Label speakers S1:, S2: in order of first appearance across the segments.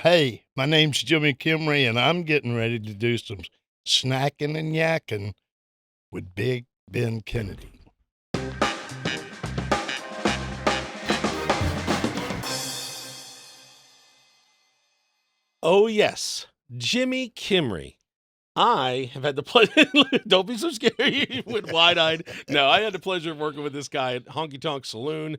S1: Hey, my name's Jimmy Kimrey, and I'm getting ready to do some snacking and yakking with Big Ben Kennedy.
S2: Oh, yes. Jimmy Kimrey. I have had the pleasure. Don't be so scary. You went wide-eyed. No, I had the pleasure of working with this guy at Honky Tonk Saloon.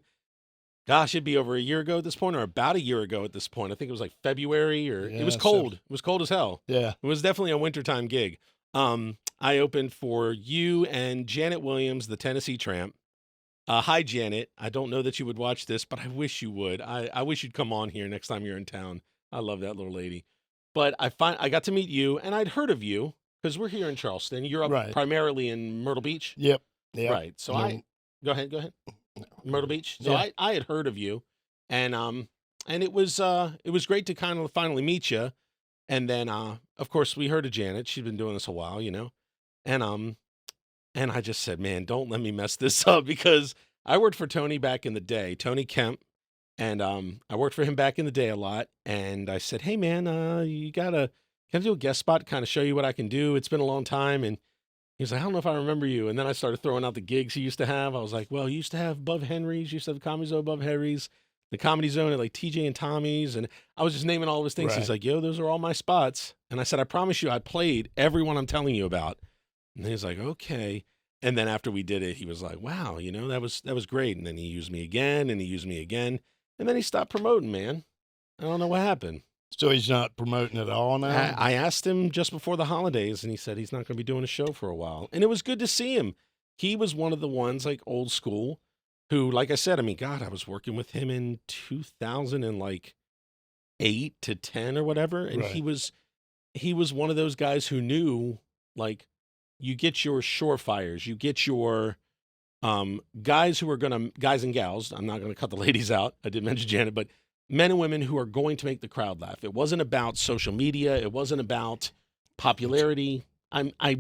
S2: Gosh, it'd be over a year ago at this point, or about a year ago at this point. I think it was like February, or it was
S1: Yeah,
S2: cold. It was cold as hell.
S1: yeah.
S2: It was definitely a wintertime gig. I opened for you and Janet Williams, the Tennessee Tramp. Hi, Janet. I don't know that you would watch this, but I wish you would. I wish you'd come on here next time you're in town. I love that little lady. But I got to meet you, and I'd heard of you because we're here in Charleston. You're up
S1: Right.
S2: primarily in Myrtle Beach,
S1: Yep.
S2: right? So
S1: No,
S2: go ahead, go ahead. Myrtle Beach. So
S1: yeah.
S2: I had heard of you, and it was great to kind of finally meet you. And then of course we heard of Janet. She'd been doing this a while, and and I just said, man, don't let me mess this up because I worked for Tony back in the day, Tony Kemp. And I worked for him back in the day a lot. And I said, hey, man, can I do a guest spot, kind of show you what I can do? It's been a long time. And he was like, I don't know if I remember you. And then I started throwing out the gigs he used to have. I was like, well, he used to have Above Henry's, used to have the Comedy Zone above Henry's, the Comedy Zone at like TJ and Tommy's. And I was just naming all of his things.
S1: Right.
S2: He's like, yo, those are all my spots. And I said, I promise you, I played everyone I'm telling you about. And he's like, okay. And then after we did it, he was like, wow, that was great. And then he used me again and he used me again. And then he stopped promoting, man. I don't know what happened.
S1: So he's not promoting at all now?
S2: I asked him just before the holidays, and he said he's not going to be doing a show for a while. And it was good to see him. He was one of the ones, like old school, who, like I said, I mean, God, I was working with him in 2008 to 10 or whatever. And
S1: Right.
S2: he was one of those guys who knew, like, you get your surefires, you get your guys guys and gals, I'm not gonna cut the ladies out. I did mention Janet, but men and women who are going to make the crowd laugh. It wasn't about social media. It wasn't about popularity. I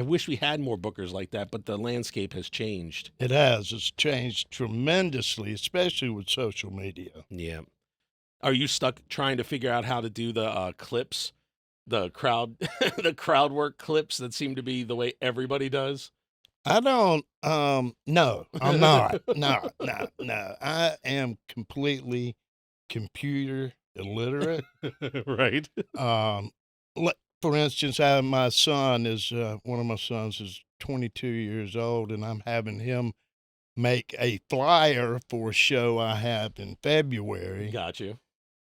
S2: wish we had more bookers like that, but the landscape has changed.
S1: It has. It's changed tremendously, especially with social media.
S2: Yeah. Are you stuck trying to figure out how to do the clips, the crowd, the crowd work clips that seem to be the way everybody does?
S1: I don't, no, I'm not. No, no, no. I am completely computer illiterate.
S2: Right.
S1: For instance, my son is, one of my sons is 22 years old, and I'm having him make a flyer for a show I have in February.
S2: Got you.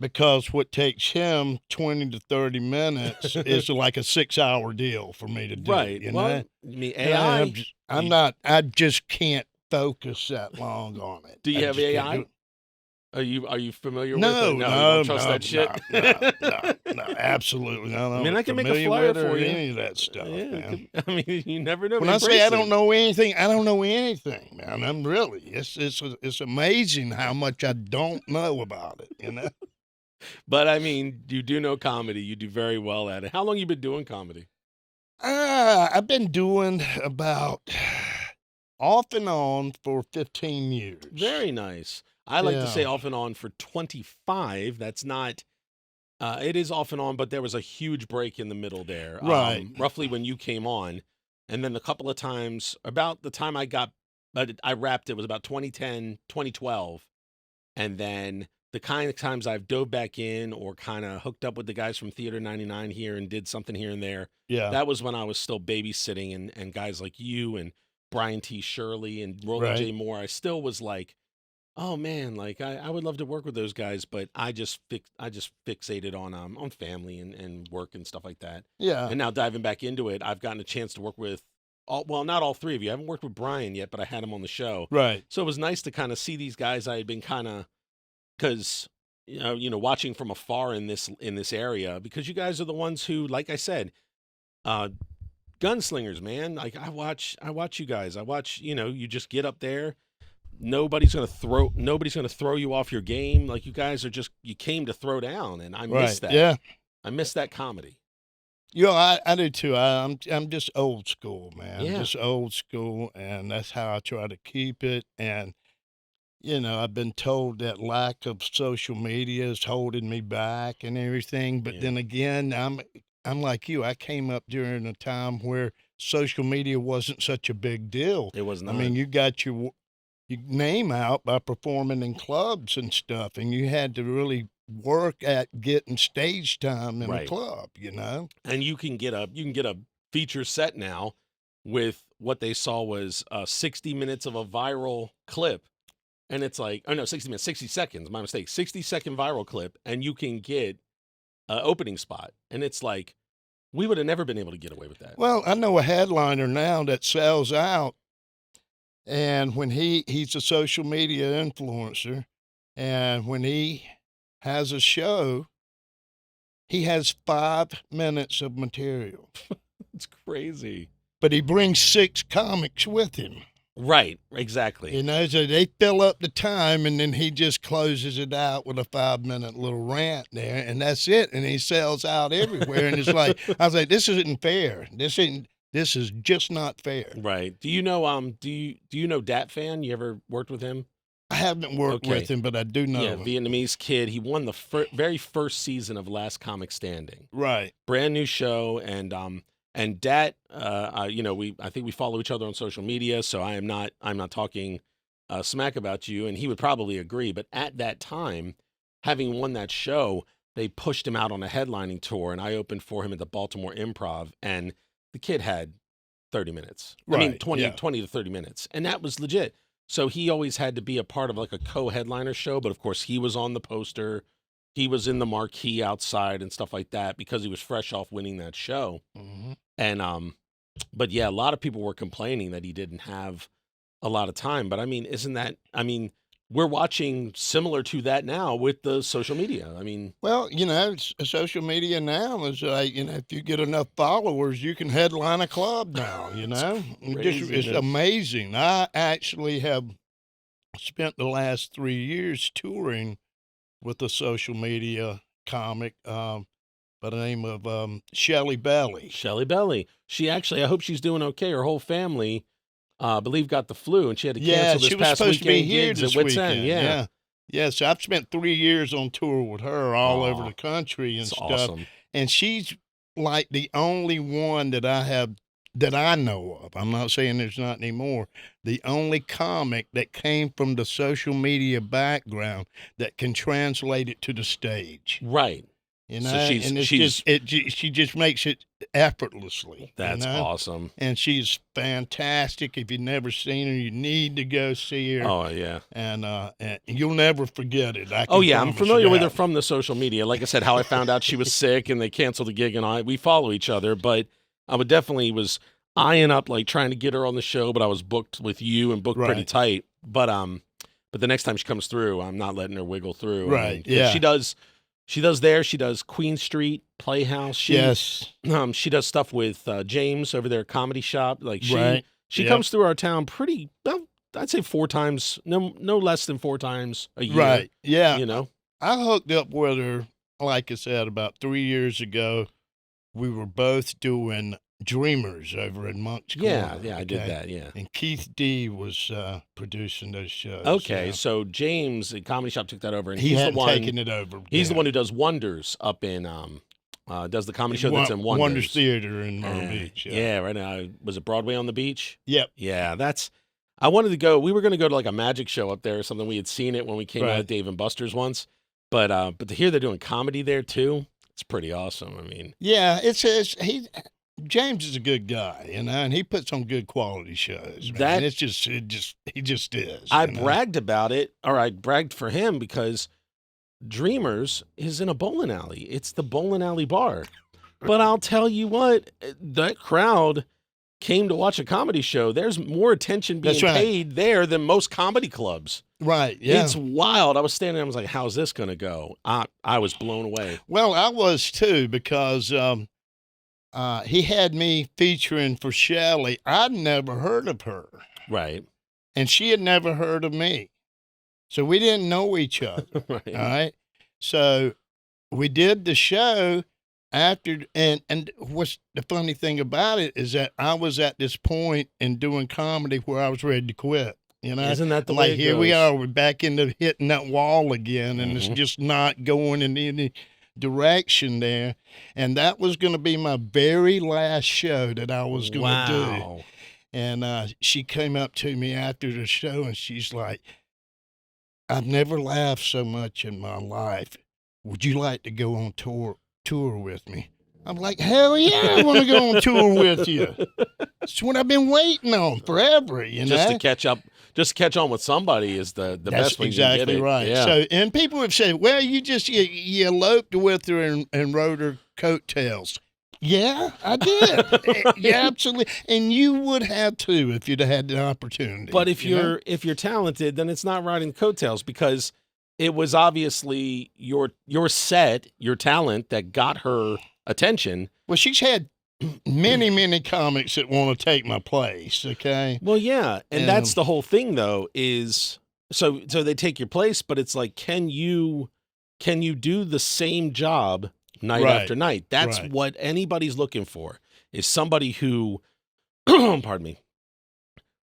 S1: Because what takes him 20 to 30 minutes is like a 6-hour deal for me to do.
S2: Right.
S1: You
S2: Well,
S1: know?
S2: me
S1: And
S2: AI.
S1: I just can't focus that long on it.
S2: Do you
S1: I
S2: have
S1: just can't
S2: AI?
S1: do it.
S2: Are you familiar with
S1: No,
S2: it? No, you
S1: no,
S2: don't trust
S1: no,
S2: that shit.
S1: no, absolutely not.
S2: I mean, I can make a
S1: familiar
S2: flyer
S1: with it
S2: for
S1: or
S2: you.
S1: any of that stuff,
S2: Yeah,
S1: man.
S2: I mean, you never know.
S1: When I say
S2: Embrace
S1: I
S2: it.
S1: don't know anything, I don't know anything, man. I'm really, it's amazing how much I don't know about it, you know?
S2: But I mean, you do know comedy. You do very well at it. How long you been doing comedy?
S1: I've been doing about off and on for 15 years.
S2: Very nice. I like to say
S1: Yeah.
S2: off and on for 25. That's not. It is off and on, but there was a huge break in the middle there.
S1: Right.
S2: Roughly when you came on, and then a couple of times about the time I wrapped it was about 2010, 2012. And then the kind of times I've dove back in or kind of hooked up with the guys from Theater 99 here and did something here and there.
S1: Yeah.
S2: That was when I was still babysitting and guys like you and Brian T. Shirley and Roland J.
S1: Right.
S2: Moore. I still was like, oh man, like I would love to work with those guys, but I just fixated on family and work and stuff like that.
S1: Yeah.
S2: And now diving back into it, I've gotten a chance to work with not all three of you. I haven't worked with Brian yet, but I had him on the show.
S1: Right.
S2: So it was nice to kind of see these guys I had been kind of because watching from afar in this area because you guys are the ones who, like I said, gunslingers, man. Like I watch you guys. I watch, you just get up there. Nobody's gonna throw you off your game. Like you guys you came to throw down, and I miss that.
S1: Yeah.
S2: I miss that comedy.
S1: I do too. I'm just old school, man.
S2: Yeah.
S1: Just old school, and that's how I try to keep it. And I've been told that lack of social media is holding me back and everything. But
S2: Yeah.
S1: then again, I'm like you. I came up during a time where social media wasn't such a big deal.
S2: It was
S1: I
S2: not.
S1: mean, you got your name out by performing in clubs and stuff, and you had to really work at getting stage time in a
S2: Right.
S1: club,
S2: And you can get a feature set now with what they saw was 60 minutes of a viral clip. And it's like, oh no, 60 minutes, 60 seconds, my mistake. 60-second viral clip, and you can get an opening spot. And it's like, we would have never been able to get away with that.
S1: Well, I know a headliner now that sells out, and when he's a social media influencer, and when he has a show, he has 5 minutes of material,
S2: It's crazy.
S1: but he brings 6 comics with him.
S2: Right, exactly.
S1: So they fill up the time, and then he just closes it out with a 5-minute little rant there, and that's it. And he sells out everywhere. And it's like, I was like, this isn't fair. This is just not fair.
S2: Right. Do you know Dat Fan? You ever worked with him?
S1: I haven't worked with him, but I do know
S2: Yeah,
S1: him.
S2: Vietnamese kid. He won the very first season of Last Comic Standing.
S1: Right.
S2: Brand new show, and Dat, I think we follow each other on social media, so I'm not talking smack about you, and he would probably agree. But at that time, having won that show, they pushed him out on a headlining tour, and I opened for him at the Baltimore Improv, and the kid had 30 minutes.
S1: Right.
S2: I mean, 20
S1: yeah.
S2: 20 to 30 minutes, and that was legit. So he always had to be a part of like a co-headliner show, but of course he was on the poster. He was in the marquee outside and stuff like that because he was fresh off winning that show.
S1: Mhm.
S2: And but yeah, a lot of people were complaining that he didn't have a lot of time. But I mean, we're watching similar to that now with the social media. I mean,
S1: Well, social media now is like, if you get enough followers, you can headline a club now,
S2: crazy,
S1: It's
S2: man.
S1: amazing. I actually have spent the last 3 years touring with a social media comic by the name of Shelley Belly.
S2: Shelley Belly. She actually, I hope she's doing okay. Her whole family, I believe, got the flu, and she had to cancel this
S1: she was
S2: past
S1: supposed to be
S2: weekend
S1: here
S2: gigs
S1: this
S2: at Wits
S1: weekend.
S2: End. Yeah.
S1: Yeah, so I've spent 3 years on tour with her all over
S2: Aw,
S1: the country and
S2: it's
S1: stuff.
S2: awesome.
S1: And she's like the only one that I know of. I'm not saying there's not any more. The only comic that came from the social media background that can translate it to the stage.
S2: Right.
S1: And
S2: So
S1: it's she just makes it effortlessly.
S2: That's awesome.
S1: And she's fantastic. If you've never seen her, you need to go see her.
S2: Oh yeah.
S1: And you'll never forget it. I
S2: Oh
S1: can
S2: yeah, I'm
S1: promise
S2: familiar
S1: you
S2: with her
S1: that.
S2: from the social media. Like I said, how I found out she was sick and they canceled the gig, and we follow each other. But I would definitely was eyeing up like trying to get her on the show, but I was booked with you and booked pretty
S1: Right.
S2: tight. But the next time she comes through, I'm not letting her wiggle through.
S1: Right,
S2: 'cause
S1: yeah.
S2: She does Queen Street Playhouse.
S1: Yes.
S2: She does stuff with James over there at Comedy Shop. Like
S1: Right.
S2: she
S1: Yep.
S2: comes through our town pretty well, I'd say 4 times, no less than 4 times a year.
S1: Right. Yeah.
S2: You know?
S1: I hooked up with her, like I said, about 3 years ago. We were both doing Dreamers over in Monk's
S2: Yeah,
S1: Corner,
S2: yeah, I did
S1: okay?
S2: that, yeah.
S1: And Keith D was producing those shows.
S2: Okay,
S1: yeah.
S2: so James at Comedy Shop took that over, and
S1: He
S2: he's the
S1: hadn't
S2: one.
S1: taken it over.
S2: He's the
S1: yeah.
S2: one who does Wonders up in does the comedy show that's in Wonders.
S1: Wonders Theater in Myrtle
S2: Uh,
S1: Beach.
S2: yeah, right now. Was it Broadway on the Beach?
S1: Yep.
S2: Yeah, I wanted to go. We were going to go to like a magic show up there or something. We had seen it when we came out
S1: Right.
S2: of Dave and Buster's once, but to hear they're doing comedy there too, it's pretty awesome. I mean,
S1: Yeah, James is a good guy, and he puts on good quality shows. Man. He just is.
S2: I
S1: you know?
S2: bragged about it, or I bragged for him because Dreamers is in a bowling alley. It's the bowling alley bar. But I'll tell you what, that crowd came to watch a comedy show. There's more attention being
S1: That's right.
S2: paid there than most comedy clubs.
S1: Right. Yeah.
S2: It's wild. I was standing there, I was like, how's this going to go? I was blown away.
S1: Well, I was too because he had me featuring for Shelley. I'd never heard of her,
S2: Right.
S1: and she had never heard of me. So we didn't know each other.
S2: Right.
S1: All right. So we did the show after, and what's the funny thing about it is that I was at this point in doing comedy where I was ready to quit. You know,
S2: Isn't that the
S1: I'm
S2: way
S1: like,
S2: it
S1: here we
S2: goes?
S1: are, we're back into hitting that wall again, and it's
S2: Mhm.
S1: just not going in any direction there. And that was going to be my very last show that I was going to do.
S2: Wow.
S1: And she came up to me after the show, and she's like, I've never laughed so much in my life. Would you like to go on tour with me? I'm like, hell yeah, I want to go on tour with you. It's what I've been waiting on forever, you
S2: Just to
S1: know?
S2: catch up, just to catch on with somebody is the
S1: That's
S2: best way you can get
S1: exactly
S2: it.
S1: right.
S2: Yeah.
S1: So, and people have said, well, you eloped with her and rode her coattails. Yeah, I did. Yeah, absolutely. And you would have too if you'd have had the opportunity.
S2: But if
S1: you know?
S2: you're talented, then it's not riding coattails because it was obviously your set, your talent that got her attention.
S1: Well, she's had many comics that want to take my place, okay?
S2: Well, yeah, and that's the whole thing though is so they take your place, but it's like can you do the same job night
S1: Right,
S2: after night? That's
S1: right.
S2: what anybody's looking for. Is somebody who pardon me.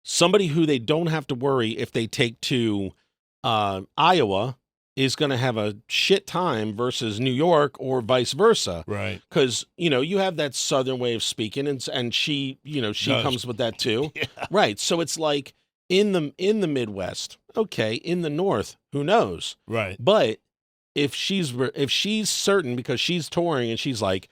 S2: Somebody who they don't have to worry if they take to Iowa is going to have a shit time versus New York or vice versa.
S1: Right.
S2: Because, you have that Southern way of speaking and she, she
S1: Does.
S2: comes with that too.
S1: Yeah.
S2: Right. So it's like in the Midwest, okay, in the North, who knows?
S1: Right.
S2: But if she's certain because she's touring and she's like,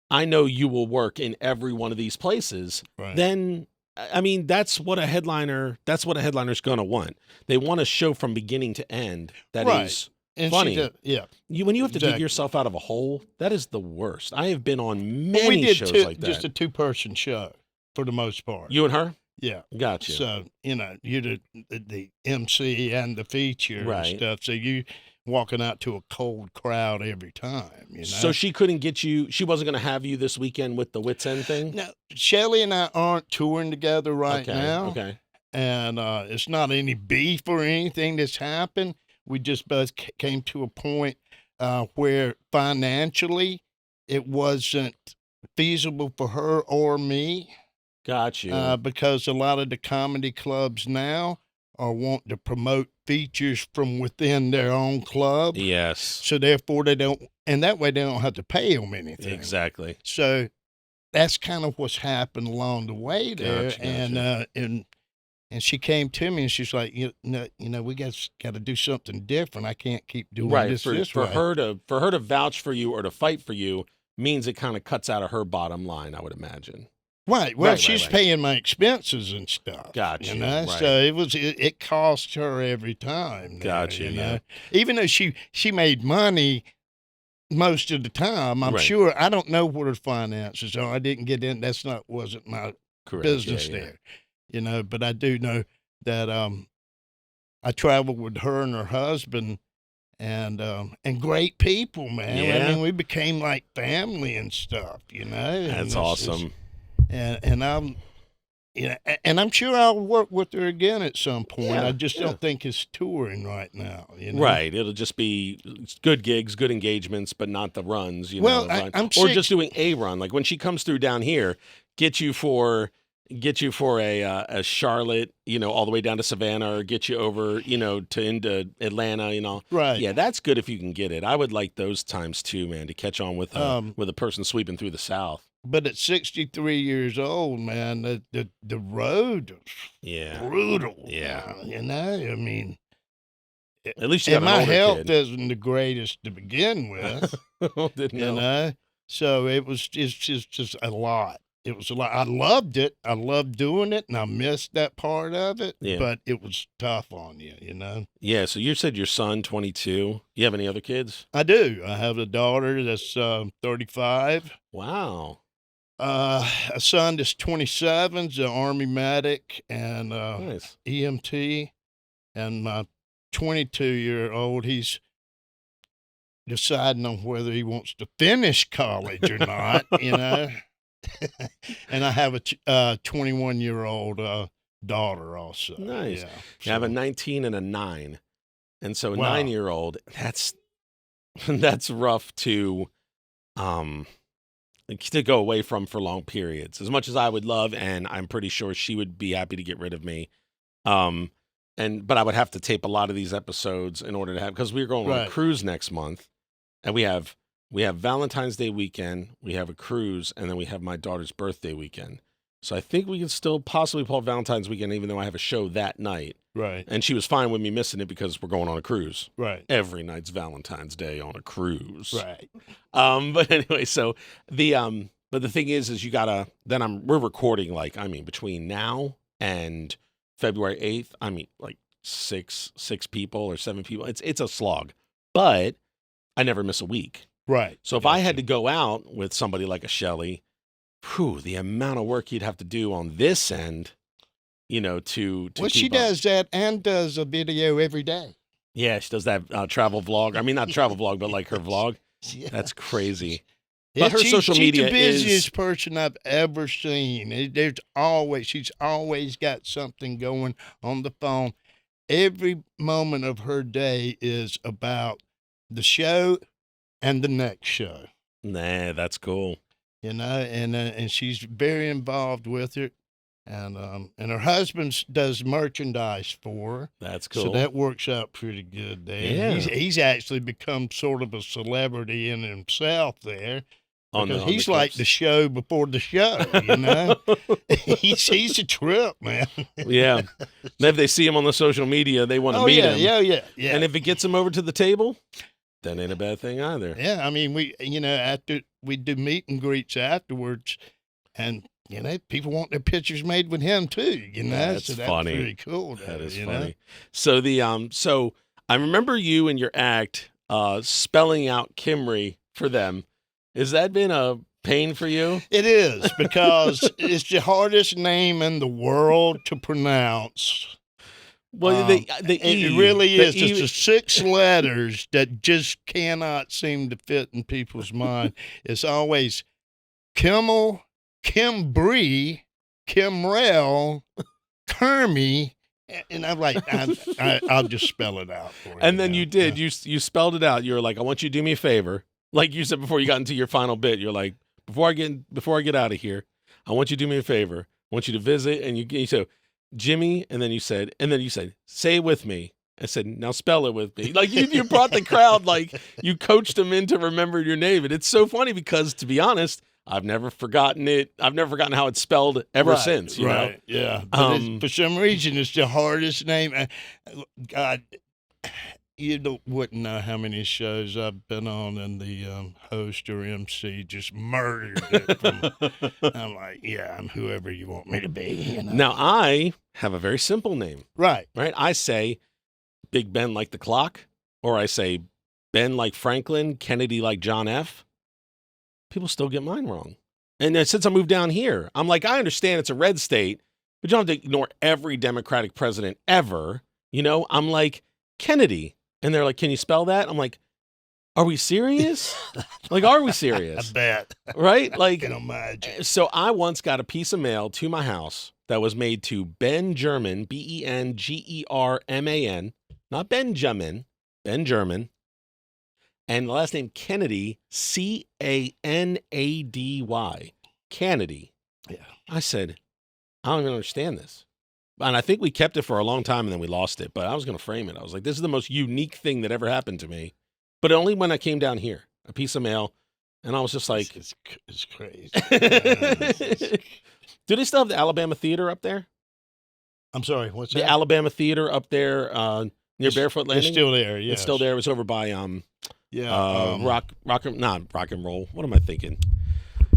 S2: I know you will work in every one of these places,
S1: Right.
S2: then I mean, that's what a headliner's going to want. They want a show from beginning to end that is
S1: Right. And
S2: funny.
S1: yeah.
S2: When you have to dig
S1: Exactly.
S2: yourself out of a hole, that is the worst. I have been on
S1: Well, we
S2: many
S1: did
S2: shows like that.
S1: just a two-person show for the most part.
S2: You and her?
S1: Yeah.
S2: Gotcha.
S1: So, you're the MC and the feature
S2: Right.
S1: and stuff. So you walking out to a cold crowd every time, you know?
S2: So she couldn't get you, she wasn't going to have you this weekend with the Wits End thing?
S1: No, Shelley and I aren't touring together right now.
S2: Okay.
S1: And it's not any beef or anything that's happened. We just both came to a point where financially it wasn't feasible for her or me.
S2: Got you.
S1: Because a lot of the comedy clubs now are wanting to promote features from within their own club.
S2: Yes.
S1: So therefore they don't, and that way they don't have to pay them anything.
S2: Exactly.
S1: So that's kind of what's happened along the way there.
S2: Gotcha.
S1: And she came to me and she's like, we got to do something different. I can't keep doing
S2: Right.
S1: this
S2: For
S1: way.
S2: her to vouch for you or to fight for you means it kind of cuts out of her bottom line, I would imagine.
S1: Right. Well,
S2: Right,
S1: she's
S2: right.
S1: paying my expenses and stuff.
S2: Gotcha,
S1: You know,
S2: right.
S1: so it cost her every time. there,
S2: Gotcha,
S1: You
S2: yeah.
S1: know, even though she made money most of the time, I'm
S2: Right.
S1: sure. I don't know what her finances are. I didn't get in. Wasn't my
S2: Correct.
S1: business
S2: Yeah, yeah.
S1: there. You know, but I do know that I traveled with her and her husband. And great people, man.
S2: Yeah.
S1: I mean, we became like family and stuff, and
S2: That's
S1: it's
S2: awesome.
S1: and I'm, and I'm sure I'll work with her again at some point.
S2: Yeah,
S1: I just
S2: yeah.
S1: don't think it's touring right now.
S2: Right. It'll just be good gigs, good engagements, but not the runs,
S1: Well,
S2: run.
S1: I'm
S2: or
S1: sick-
S2: just doing a run. Like when she comes through down here, get you for a Charlotte, all the way down to Savannah, or get you over, into Atlanta,
S1: Right.
S2: Yeah, that's good if you can get it. I would like those times too, man, to catch on with a person sweeping through the South.
S1: But at 63 years old, man, the road is
S2: Yeah.
S1: brutal.
S2: Yeah.
S1: I mean,
S2: At least you got
S1: and
S2: an
S1: my
S2: older
S1: health
S2: kid.
S1: isn't the greatest to begin with.
S2: Didn't
S1: you
S2: know.
S1: know so it's just a lot. It was a lot. I loved it. I loved doing it, and I missed that part of it.
S2: Yeah.
S1: But it was tough on you.
S2: Yeah, so you said your son 22. You have any other kids?
S1: I do. I have a daughter that's 35.
S2: Wow.
S1: A son that's 27, 's an Army medic and
S2: Nice.
S1: EMT, and my 22-year-old, he's deciding on whether he wants to finish college or not. And I have a 21-year-old daughter also.
S2: Nice.
S1: Yeah.
S2: You have a
S1: so-
S2: 19 and a 9. And so a
S1: Wow.
S2: 9-year-old, that's rough to go away from for long periods. As much as I would love, and I'm pretty sure she would be happy to get rid of me. but I would have to tape a lot of these episodes in order to have, because we're going on a
S1: Right.
S2: cruise next month, and we have Valentine's Day weekend, we have a cruise, and then we have my daughter's birthday weekend. So I think we can still possibly pull Valentine's weekend, even though I have a show that night.
S1: Right.
S2: And she was fine with me missing it because we're going on a cruise.
S1: Right.
S2: Every night's Valentine's Day on a cruise.
S1: Right.
S2: But anyway, so but the thing is you gotta, we're recording between now and February 8th, like six people or 7 people. It's a slog, but I never miss a week.
S1: Right.
S2: So if I had to go out with somebody like a Shelley, the amount of work you'd have to do on this end, to
S1: Well,
S2: keep
S1: she
S2: up.
S1: does that and does a video every day.
S2: Yeah, she does that travel vlog. I mean, not travel vlog, but like her vlog.
S1: Yeah.
S2: That's crazy. But her social
S1: she's
S2: media
S1: the busiest
S2: is
S1: person I've ever seen. She's always got something going on the phone. Every moment of her day is about the show and the next show.
S2: Nah, that's cool.
S1: And she's very involved with it. And her husband does merchandise for her.
S2: That's cool.
S1: So that works out pretty good there.
S2: Yeah.
S1: He's actually become sort of a celebrity in himself there. Because he's like the
S2: clips.
S1: show before the show, he's a trip, man.
S2: Yeah. And if they see him on the social media, they want to meet him.
S1: Yeah.
S2: And if it gets him over to the table, that ain't a bad thing either.
S1: Yeah, I mean, after we do meet and greets afterwards, and people want their pictures made with him too.
S2: That's
S1: so that's
S2: funny.
S1: pretty cool.
S2: That is funny. So so I remember you and your act spelling out Kimrey for them. Has that been a pain for you?
S1: It is, because it's the hardest name in the world to pronounce.
S2: Well,
S1: it really is. It's the 6 letters that just cannot seem to fit in people's mind. It's always Kimmel, Kimbrey, Kimrell, Kermie, and I'm like, I'll just spell it out for you.
S2: And then you did. You spelled it out. You were like, I want you to do me a favor. Like you said before you got into your final bit, you're like, before I get out of here, I want you to do me a favor. I want you to visit, and you said Jimmy, and then you said, say it with me. I said, now spell it with me. Like you brought the crowd, like you coached them into remember your name. And it's so funny because, to be honest, I've never forgotten it. I've never forgotten how it's spelled ever since. You know?
S1: Yeah. But for some reason, it's the hardest name. God, you wouldn't know how many shows I've been on, and the host or MC just murdered it. I'm like, I'm whoever you want me to be.
S2: Now, I have a very simple name.
S1: Right.
S2: I say Big Ben like the clock, or I say Ben like Franklin, Kennedy like John F. People still get mine wrong. And then since I moved down here, I'm like, I understand it's a red state, but you don't have to ignore every Democratic president ever. I'm like, Kennedy. And they're like, can you spell that? I'm like, are we serious? Are we serious?
S1: I bet.
S2: Right?
S1: I can imagine.
S2: So I once got a piece of mail to my house that was made to Ben German, Bengerman, not Benjamin, Ben German, and the last name Kennedy, Canady, Kennedy.
S1: Yeah.
S2: I said, I don't even understand this. And I think we kept it for a long time and then we lost it, but I was going to frame it. I was like, this is the most unique thing that ever happened to me. But only when I came down here, a piece of mail, and I was just like,
S1: it's crazy.
S2: Do they still have the Alabama Theater up there?
S1: I'm sorry, what's that?
S2: The Alabama Theater up there near Barefoot Landing?
S1: It's still there, yeah.
S2: It's still there. It was over by rock and roll. What am I thinking?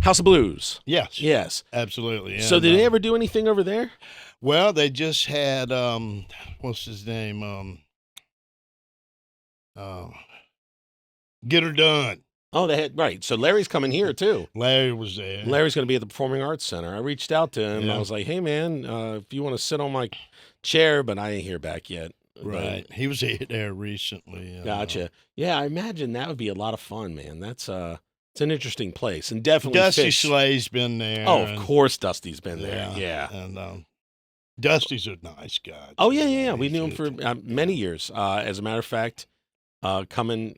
S2: House of Blues. Yes.
S1: Absolutely. Yeah,
S2: so did they ever do anything over there?
S1: Well, they just had what's his name? Get Her Done.
S2: Oh, they had, right. So Larry's coming here too.
S1: Larry was there.
S2: Larry's going to be at the Performing Arts Center. I reached out to him.
S1: Yeah.
S2: I was like, hey man, if you want to sit on my chair, but I ain't hear back yet.
S1: Right. He was there recently.
S2: Gotcha. Yeah, I imagine that would be a lot of fun, man. It's an interesting place, and definitely
S1: Dusty
S2: fits.
S1: Slay's been there.
S2: Oh, of course, Dusty's been there. Yeah.
S1: And Dusty's a nice guy.
S2: Oh yeah. We knew him for many years. As a matter of fact, coming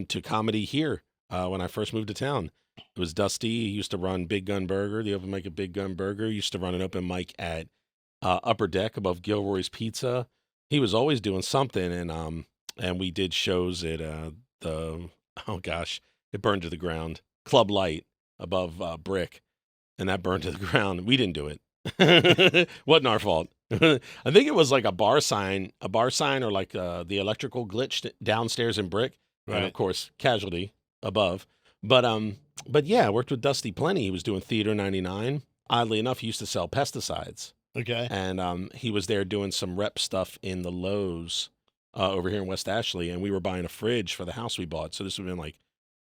S2: to comedy here when I first moved to town, it was Dusty. He used to run Big Gun Burger, the open mic at Big Gun Burger. He used to run an open mic at Upper Deck above Gilroy's Pizza. He was always doing something, and we did shows at the oh gosh, it burned to the ground. Club Light above Brick, and that burned to the ground. We didn't do it. Wasn't our fault. I think it was like a bar sign, or like the electrical glitch downstairs in Brick, and of
S1: Right.
S2: course casualty above. But yeah, I worked with Dusty plenty. He was doing Theater 99. Oddly enough, he used to sell pesticides,
S1: Okay.
S2: and he was there doing some rep stuff in the Lowe's over here in West Ashley, and we were buying a fridge for the house we bought. So this would have been like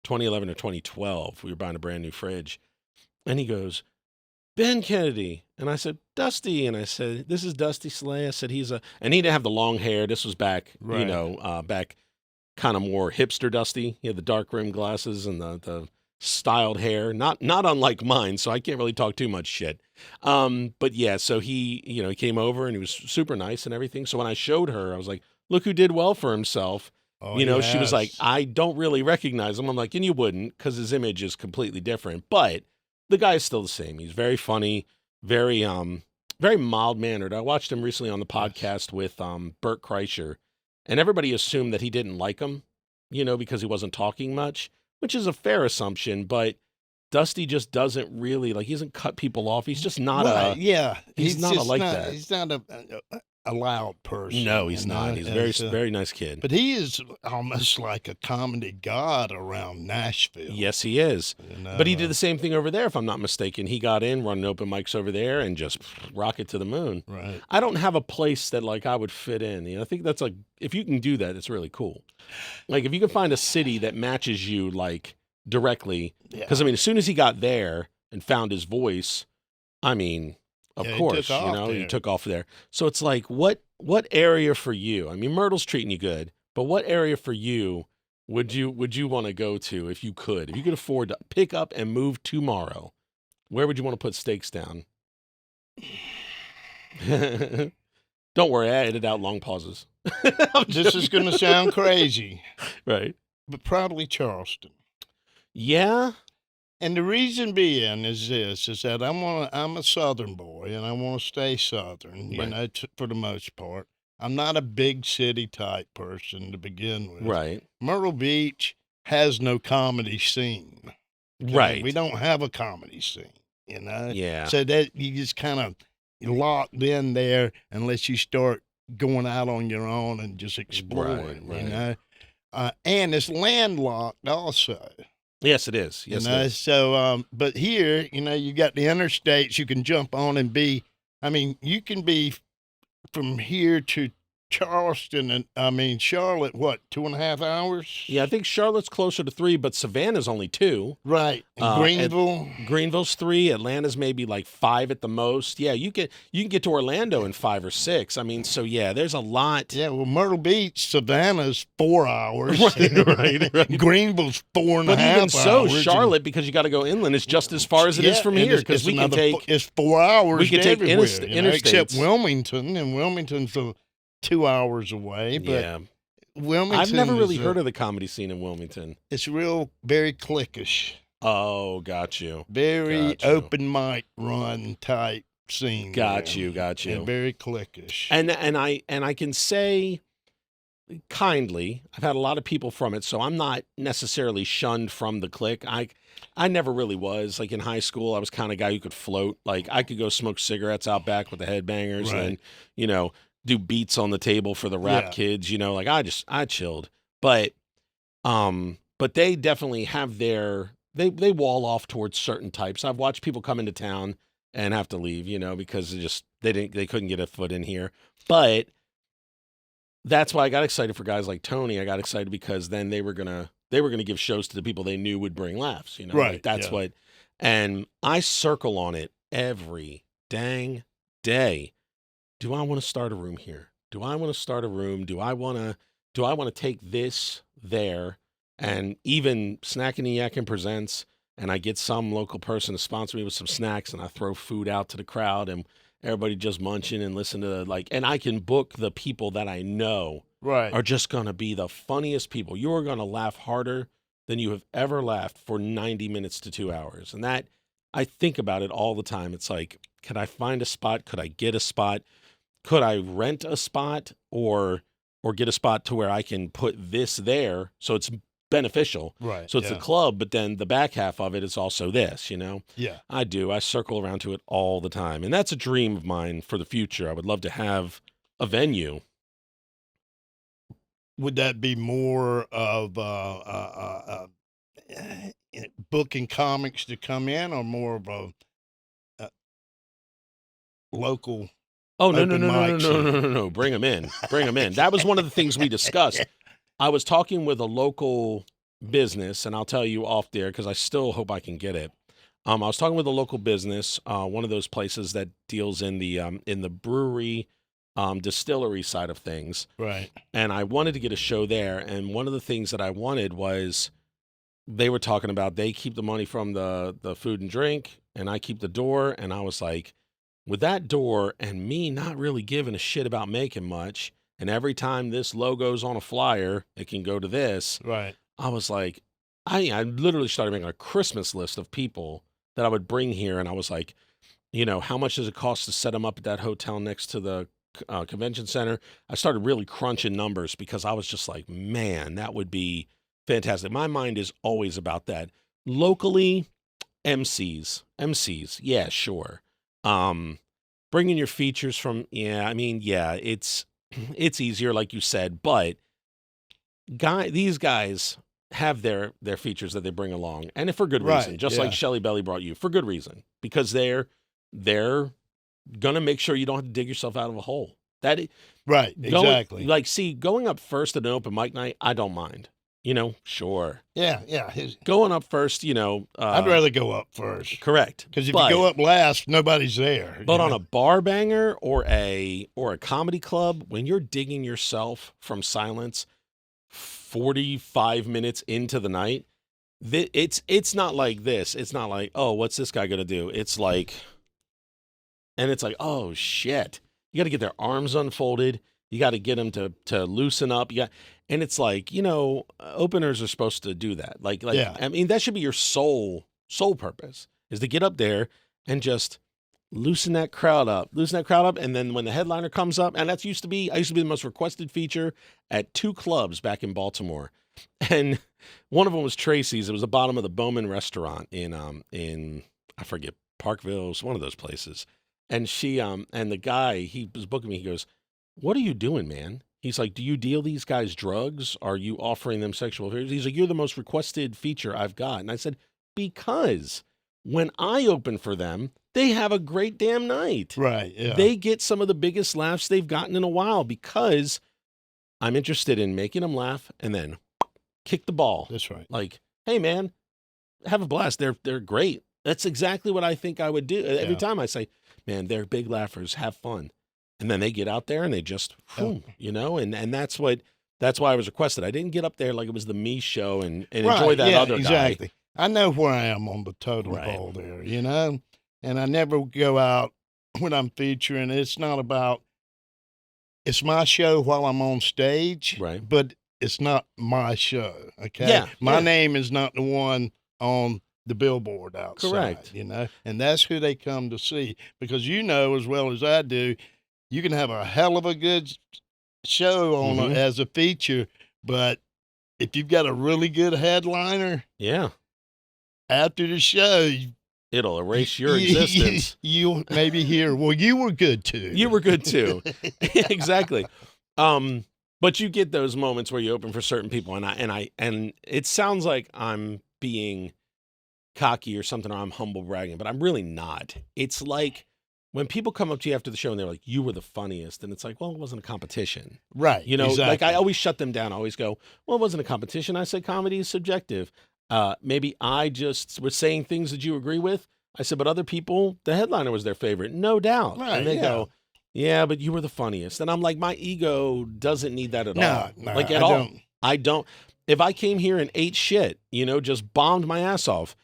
S2: 2011 or 2012. We were buying a brand new fridge, and he goes, Ben Kennedy. And I said, Dusty. And I said, this is Dusty Slay. I said, and he didn't have the long hair. This was back,
S1: Right.
S2: back kind of more hipster Dusty. He had the dark rim glasses and the styled hair, not unlike mine. So I can't really talk too much shit. But yeah, so he came over and he was super nice and everything. So when I showed her, I was like, look who did well for himself.
S1: Oh,
S2: She was like,
S1: yes.
S2: I don't really recognize him. I'm like, and you wouldn't, because his image is completely different. But the guy's still the same. He's very funny, very very mild mannered. I watched him recently on the podcast with Bert Kreischer, and everybody assumed that he didn't like him, because he wasn't talking much, which is a fair assumption. But Dusty just doesn't really he doesn't cut people off. He's just not
S1: Right, yeah.
S2: he's not
S1: just
S2: like that.
S1: He's not a loud person.
S2: No, he's
S1: you
S2: not.
S1: know,
S2: He's a
S1: and
S2: very
S1: so-
S2: very nice kid.
S1: But he is almost like a comedy god around Nashville.
S2: Yes, he is.
S1: you know,
S2: But he did the same thing over there, if I'm not mistaken. He got in, running open mics over there, and just rocket to the moon.
S1: Right.
S2: I don't have a place that I would fit in. I think that's if you can do that, it's really cool. Like if you can find a city that matches you directly,
S1: Yeah.
S2: because as soon as he got there and found his voice, of
S1: Yeah, he
S2: course,
S1: took off
S2: he
S1: there.
S2: took off there. So it's like, what area for you? Myrtle's treating you good, but what area for you would you want to go to if you could afford to pick up and move tomorrow? Where would you want to put stakes down? Don't worry, I edit out long pauses.
S1: This is going to sound crazy,
S2: Right.
S1: but probably Charleston.
S2: Yeah.
S1: And the reason being is that I'm a Southern boy and I want to stay Southern,
S2: Right.
S1: for the most part. I'm not a big city type person to begin with.
S2: Right.
S1: Myrtle Beach has no comedy scene. Okay?
S2: Right.
S1: We don't have a comedy scene,
S2: Yeah.
S1: So that you just kind of locked in there unless you start going out on your own and just exploring,
S2: Right.
S1: And it's landlocked also.
S2: Yes, it is. Yes, it is.
S1: So, but here, you got the interstates you can jump on and you can be from here to Charleston and, Charlotte, what, 2.5 hours?
S2: Yeah, I think Charlotte's closer to 3, but Savannah's only 2.
S1: Right. And Greenville.
S2: Greenville's 3. Atlanta's maybe 5 at the most. Yeah, you can get to Orlando in 5 or 6. So yeah, there's a lot.
S1: Yeah, well, Myrtle Beach, Savannah's 4 hours.
S2: Right.
S1: Greenville's 4.5
S2: But even so,
S1: hours.
S2: Charlotte, because you got to go inland, is just as far as it is from
S1: and
S2: here. Because we can take.
S1: It's 4 hours.
S2: We can take
S1: everywhere, except
S2: interstates.
S1: Wilmington, and Wilmington's 2 hours away. But
S2: Yeah,
S1: Wilmington,
S2: I've never really heard of the comedy scene in Wilmington.
S1: It's very cliquish,
S2: Oh, got you.
S1: very
S2: Got you.
S1: open mic run type scene.
S2: Got
S1: there.
S2: you.
S1: And very cliquish.
S2: And I can say kindly, I've had a lot of people from it, so I'm not necessarily shunned from the clique. I never really was. In high school, I was kind of guy who could float. I could go smoke cigarettes out back with the headbangers
S1: Right.
S2: and do beats on the table for the rap
S1: Yeah.
S2: kids. I chilled. But they definitely have they wall off towards certain types. I've watched people come into town and have to leave, because they couldn't get a foot in here. But that's why I got excited for guys like Tony. I got excited because then they were gonna give shows to the people they knew would bring laughs.
S1: Right,
S2: That's
S1: yeah.
S2: what. And I circle on it every dang day. Do I want to start a room here? Do I want to start a room? Do I want to take this there? And even Snackin Yakkin presents, and I get some local person to sponsor me with some snacks, and I throw food out to the crowd, and everybody just munching and listen to and I can book the people that I know
S1: Right.
S2: are just going to be the funniest people. You are going to laugh harder than you have ever laughed for 90 minutes to 2 hours. And that, I think about it all the time. It's could I find a spot? Could I get a spot? could I rent a spot or get a spot to where I can put this there so it's beneficial.
S1: Right.
S2: So it's a club, but then the back half of it is also this, you know?
S1: Yeah.
S2: I do. I circle around to it all the time. And that's a dream of mine for the future. I would love to have a venue.
S1: Would that be more of booking comics to come in, or more of a local
S2: Oh, no, no,
S1: open
S2: no, no, no,
S1: mic
S2: no, no,
S1: scene?
S2: no, no. Bring them in. Bring them in. That was one of the things we discussed. I was talking with a local business, and I'll tell you off there because I still hope I can get it. I was talking with a local business, one of those places that deals in the brewery, distillery side of things,
S1: Right.
S2: and I wanted to get a show there. And one of the things that I wanted was they were talking about they keep the money from the food and drink, and I keep the door. And I was like, with that door and me not really giving a shit about making much, and every time this logo's on a flyer, it can go to this.
S1: Right.
S2: I was like, I literally started making a Christmas list of people that I would bring here. And I was like, you know, how much does it cost to set them up at that hotel next to the convention center? I started really crunching numbers because I was just like, man, that would be fantastic. My mind is always about that. Locally, MCs. Yeah, sure. Bringing your features from, it's easier, like you said, but these guys have their features that they bring along, and for good reason,
S1: Right.
S2: just
S1: Yeah.
S2: like Shelley Belly brought you, for good reason, because they're gonna make sure you don't have to dig yourself out of a hole.
S1: Right. Exactly.
S2: Going up first at an open mic night, I don't mind. You know, sure.
S1: Yeah. Yeah.
S2: Going up first,
S1: I'd rather go up first,
S2: correct.
S1: because if
S2: But-
S1: you go up last, nobody's there.
S2: But on a bar banger or a comedy club, when you're digging yourself from silence 45 minutes into the night, it's not like this. It's not like, oh, what's this guy gonna do? It's like, oh shit. You got to get their arms unfolded. You got to get them to loosen up. And it's like, openers are supposed to do that.
S1: Yeah.
S2: I mean, that should be your sole purpose, is to get up there and just loosen that crowd up. And then when the headliner comes up, and I used to be the most requested feature at 2 clubs back in Baltimore. And one of them was Tracy's. It was the bottom of the Bowman restaurant in I forget, Parkville, one of those places. And she and the guy, he was booking me, he goes, "What are you doing, man?" He's like, "Do you deal these guys drugs? Are you offering them sexual favors?" He's like, "You're the most requested feature I've got." And I said, "Because when I open for them, they have a great damn night.
S1: Right. Yeah.
S2: They get some of the biggest laughs they've gotten in a while, because I'm interested in making them laugh and then kick the ball.
S1: That's right.
S2: Like, hey, man, have a blast. They're great." That's exactly what I think I would do. Every
S1: Yeah.
S2: time I say, man, they're big laughers, have fun. And then they get out there and they just,
S1: Yeah.
S2: and that's why I was requested. I didn't get up there like it was the me show and
S1: Right.
S2: enjoy that
S1: Yeah,
S2: other guy.
S1: exactly. I know where I am on the totem
S2: Right.
S1: pole there, and I never go out when I'm featuring. It's not about, it's my show while I'm on stage,
S2: Right.
S1: but it's not my show. Okay.
S2: Yeah,
S1: My
S2: yeah.
S1: name is not the one on the billboard outside.
S2: Correct.
S1: And that's who they come to see, because as well as I do, you can have a hell of a good show on
S2: Mhm.
S1: as a feature, but if you've got a really good headliner
S2: Yeah.
S1: after the show,
S2: It'll erase your existence.
S1: You'll maybe hear, well, you were good too.
S2: You were good too. Exactly. But you get those moments where you open for certain people, and it sounds like I'm being cocky or something, or I'm humble bragging, but I'm really not. It's like when people come up to you after the show and they're like, "You were the funniest," and it's like, well, it wasn't a competition.
S1: Right.
S2: Like
S1: exactly.
S2: I always shut them down. I always go, well, it wasn't a competition. I said comedy is subjective. Maybe I just was saying things that you agree with. I said, but other people, the headliner was their favorite, no doubt.
S1: Right,
S2: And they
S1: yeah.
S2: go, yeah, but you were the funniest. And I'm like, my ego doesn't need that at all.
S1: No,
S2: Like
S1: I
S2: at all.
S1: don't.
S2: I don't. If I came here and ate shit, just bombed my ass off,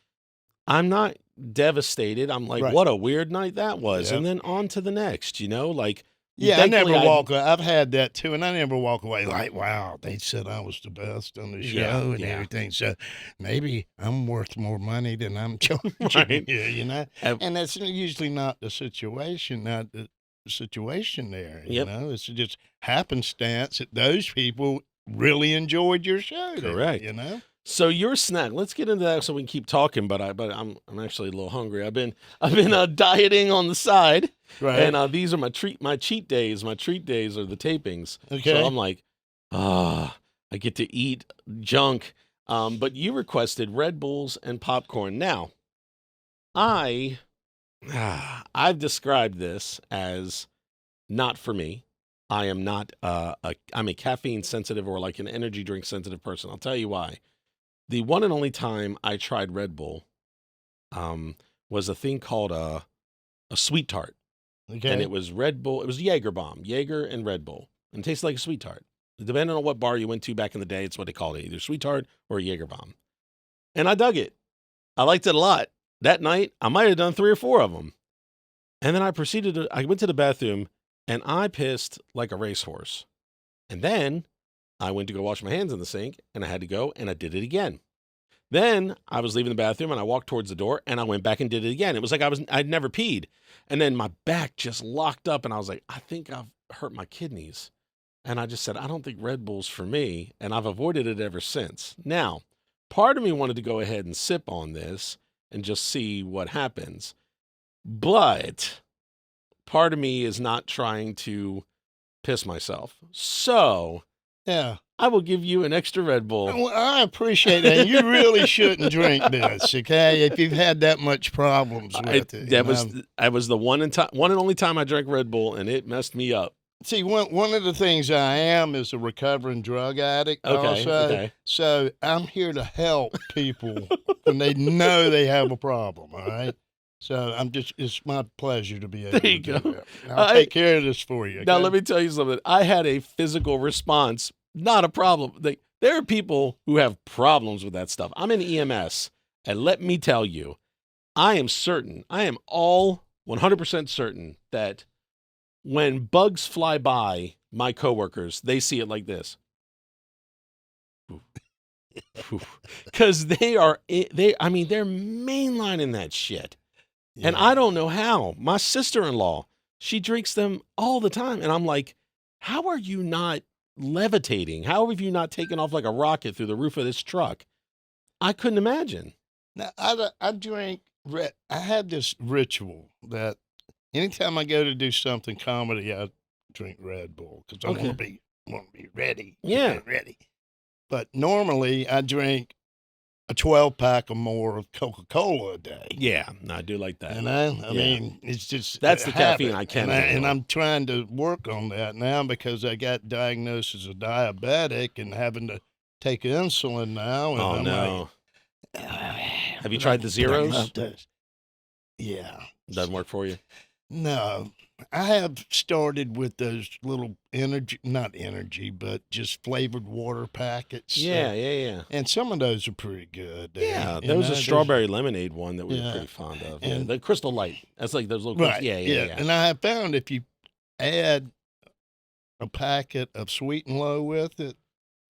S2: I'm not devastated. I'm like,
S1: Right.
S2: what a weird night that was.
S1: Yep.
S2: And then on to the next, like.
S1: Yeah, I
S2: thankfully,
S1: never walk away. I've had that too, and I never walk away like, wow, they said I was the best on the show
S2: Yeah,
S1: and
S2: yeah.
S1: everything. So maybe I'm worth more money than I'm charging
S2: Right.
S1: you,
S2: And-
S1: And that's usually not the situation. Now, situation there.
S2: Yep.
S1: It's just happenstance that those people really enjoyed your show.
S2: Correct.
S1: There.
S2: So your snack, let's get into that so we can keep talking. But I'm actually a little hungry. I've been dieting on the side,
S1: Right.
S2: and these are my cheat days. My treat days are the tapings.
S1: Okay.
S2: So I'm like, I get to eat junk. But you requested Red Bulls and popcorn. Now, I've described this as not for me. I am not. I'm a caffeine sensitive or like an energy drink sensitive person. I'll tell you why. The one and only time I tried Red Bull was a thing called a sweet tart.
S1: Okay.
S2: And it was Red Bull. It was Jaeger bomb, Jaeger and Red Bull. And it tasted like a sweet tart. Depending on what bar you went to back in the day, it's what they called it, either sweet tart or a Jaeger bomb. And I dug it. I liked it a lot. That night, I might have done 3 or 4 of them. And then I went to the bathroom and I pissed like a racehorse. And then I went to go wash my hands in the sink and I had to go and I did it again. Then I was leaving the bathroom and I walked towards the door and I went back and did it again. It was like I'd never peed. And then my back just locked up and I was like, I think I've hurt my kidneys. And I just said, I don't think Red Bull's for me. And I've avoided it ever since. Now, part of me wanted to go ahead and sip on this and just see what happens. But part of me is not trying to piss myself. So
S1: yeah.
S2: I will give you an extra Red Bull.
S1: Well, I appreciate that. You really shouldn't drink this, okay? If you've had that much problems with it.
S2: That was the one and only time I drank Red Bull, and it messed me up.
S1: See, one of the things I am is a recovering drug addict also.
S2: Okay.
S1: So I'm here to help people when they know they have a problem, all right? So it's my pleasure to be able to do that. I'll take care of this for you. Okay?
S2: Now, let me tell you something. I had a physical response, not a problem. There are people who have problems with that stuff. I'm in EMS, and let me tell you, I am all 100% certain that when bugs fly by my coworkers, they see it like this. Because they're mainlining that shit. Yeah. And I don't know how. My sister-in-law, she drinks them all the time. And I'm like, how are you not levitating? How have you not taken off like a rocket through the roof of this truck? I couldn't imagine.
S1: Now, I drink, I had this ritual that anytime I go to do something comedy, I drink Red Bull because I want to be ready.
S2: Yeah.
S1: Ready. But normally I drink a 12-pack or more of Coca-Cola a day.
S2: Yeah, no, I do like that.
S1: I mean, it's just
S2: that's the caffeine I can't.
S1: And I'm trying to work on that now because I got diagnosed as a diabetic and having to take insulin now. And
S2: I'm no! Like, have you tried the zeros?
S1: Yeah,
S2: doesn't work for you.
S1: No, I have started with those little not energy, but just flavored water packets.
S2: Yeah.
S1: And some of those are pretty good.
S2: Yeah, there was a strawberry lemonade one that we were pretty fond of. And the Crystal Light. That's like those little
S1: right. Yeah. And I have found if you add a packet of Sweet and Low with it,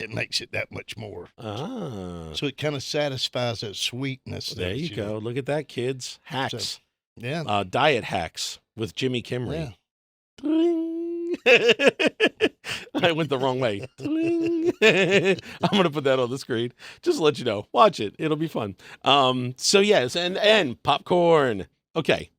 S1: it makes it that much more. So it kind of satisfies that sweetness.
S2: There you go. Look at that, kids. Hacks.
S1: So, yeah.
S2: Diet hacks with Jimmy Kimrey.
S1: Yeah.
S2: I went the wrong way. I'm going to put that on the screen. Just to let you know. Watch it. It'll be fun. So yes, and popcorn. Okay.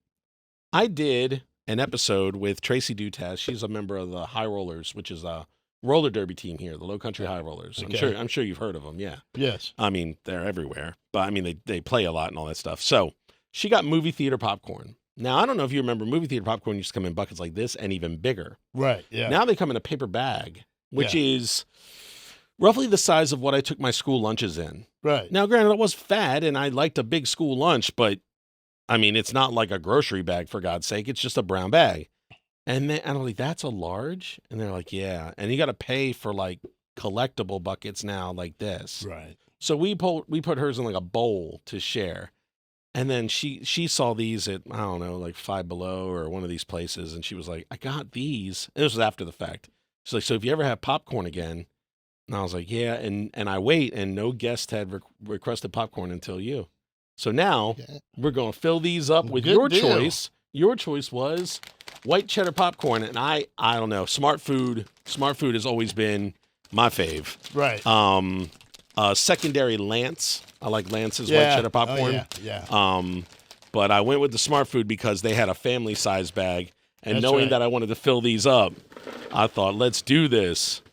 S2: I did an episode with Tracy Dutas. She's a member of the High Rollers, which is a roller derby team here, the Low Country High Rollers.
S1: Okay.
S2: I'm sure you've heard of them. Yeah.
S1: Yes.
S2: I mean, they're everywhere, but I mean, they play a lot and all that stuff. So she got movie theater popcorn. Now, I don't know if you remember, movie theater popcorn used to come in buckets like this and even bigger.
S1: Right, yeah.
S2: Now they come in a paper bag, which is roughly the size of what I took my school lunches in.
S1: Right.
S2: Now, granted, I was fat and I liked a big school lunch, but I mean, it's not like a grocery bag, for God's sake. It's just a brown bag. And I'm like, that's a large? And they're like, yeah. And you got to pay for like collectible buckets now like this.
S1: Right.
S2: So we put hers in like a bowl to share. And then she saw these at, I don't know, like Five Below or one of these places. And she was like, I got these. And this was after the fact. She's like, so if you ever have popcorn again. And I was like, yeah. And I wait, and no guest had requested popcorn until you. So now we're going to fill these up with your choice. Your choice was white cheddar popcorn, and I don't know. Smart food has always been my fave.
S1: Right.
S2: Secondary Lance. I like Lance's white
S1: Yeah.
S2: cheddar
S1: Oh,
S2: popcorn.
S1: yeah.
S2: But I went with the Smart Food because they had a family size bag, and
S1: That's
S2: knowing
S1: right.
S2: that I wanted to fill these up, I thought, let's do this.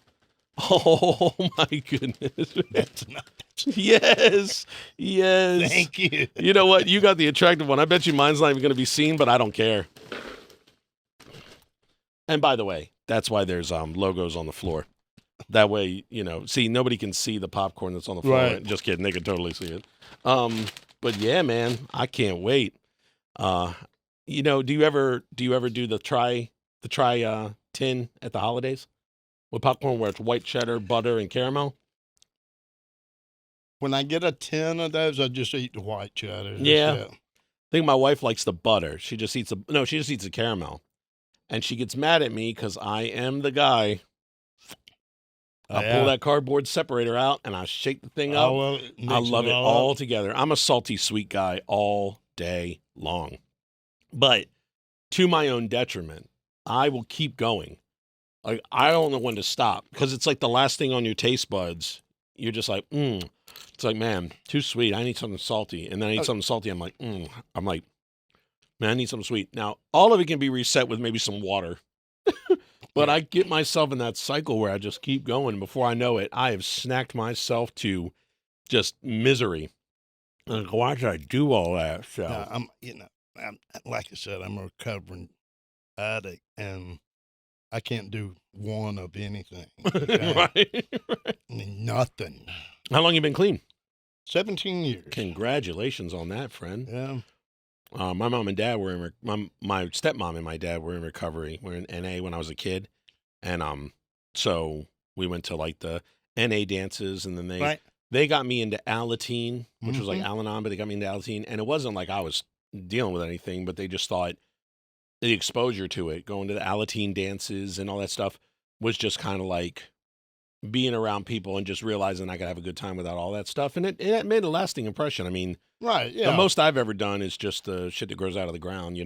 S2: Oh my goodness.
S1: That's not.
S2: Yes.
S1: Thank you.
S2: You know what? You got the attractive one. I bet you mine's not even going to be seen, but I don't care. And by the way, that's why there's logos on the floor. That way, see, nobody can see the popcorn that's on the floor.
S1: Right.
S2: Just kidding. They can totally see it. But yeah, man, I can't wait. Do you ever do the try tin at the holidays with popcorn where it's white cheddar, butter, and caramel?
S1: When I get a 10 of those, I just eat the white cheddar. That's
S2: Yeah.
S1: it.
S2: I think my wife likes the butter. She just eats the caramel. And she gets mad at me because I am the guy. I pull that cardboard separator out and I shake the thing up. I love it all together. I'm a salty sweet guy all day long. But to my own detriment, I will keep going. Like, I don't know when to stop because it's like the last thing on your taste buds. You're just like, It's like, man, too sweet. I need something salty. And then I eat something salty. I'm like, I'm like, man, I need something sweet. Now, all of it can be reset with maybe some water. But I get myself in that cycle where I just keep going. Before I know it, I have snacked myself to just misery. Like, why should I do all that? So
S1: No, I'm like I said, I'm a recovering addict, and I can't do one of anything. Okay?
S2: Right.
S1: I mean, nothing.
S2: How long you been clean?
S1: 17 years.
S2: Congratulations on that, friend.
S1: Yeah.
S2: My mom and dad were my stepmom and my dad were in recovery. We were in NA when I was a kid, and so we went to like the NA dances, and then they got me into Alateen, which was like Al-Anon, but they got me into Alateen, and it wasn't like I was dealing with anything, but they just thought the exposure to it, going to the Alateen dances and all that stuff, was just kind of like being around people and just realizing I could have a good time without all that stuff, and it made a lasting impression. I mean.
S1: Right, yeah.
S2: The most I've ever done is just the shit that grows out of the ground,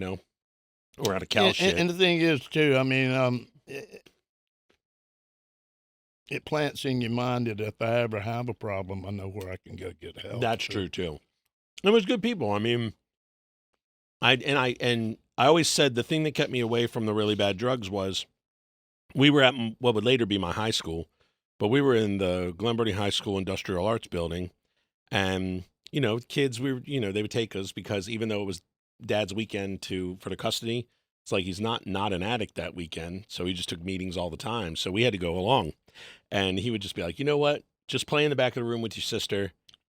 S2: or out of cow shit.
S1: And the thing is, too, I mean, it plants in your mind that if I ever have a problem, I know where I can go get help.
S2: That's true, too. It was good people. I mean, I always said the thing that kept me away from the really bad drugs was we were at what would later be my high school, but we were in the Glen Burnie High School Industrial Arts Building, and kids, they would take us because even though it was dad's weekend for the custody, it's like he's not an addict that weekend. So he just took meetings all the time. So we had to go along, and he would just be like, you know what? Just play in the back of the room with your sister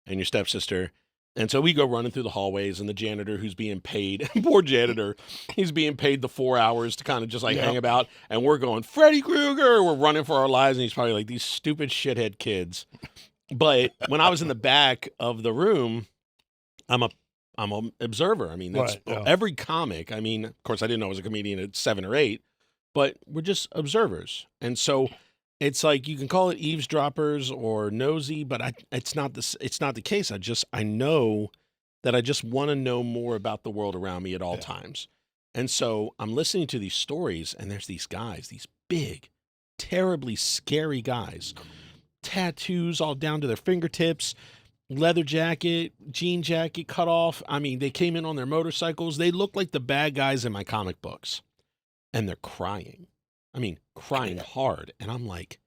S2: and your stepsister. And so we go running through the hallways, and the janitor who's being paid, poor janitor, he's being paid the 4 hours to kind of just like hang about. And we're going, Freddy Krueger, we're running for our lives. And he's probably like, these stupid shithead kids. But when I was in the back of the room, I'm an observer. I mean, that's every comic. I mean, of course, I didn't know I was a comedian at 7 or 8, but we're just observers. And so it's like you can call it eavesdroppers or nosy, but it's not the case. I know that I just want to know more about the world around me at all times. And so I'm listening to these stories, and there's these guys, these big, terribly scary guys. Tattoos all down to their fingertips, leather jacket, jean jacket cut off. I mean, they came in on their motorcycles. They look like the bad guys in my comic books, and they're crying. I mean, crying hard. And I'm like,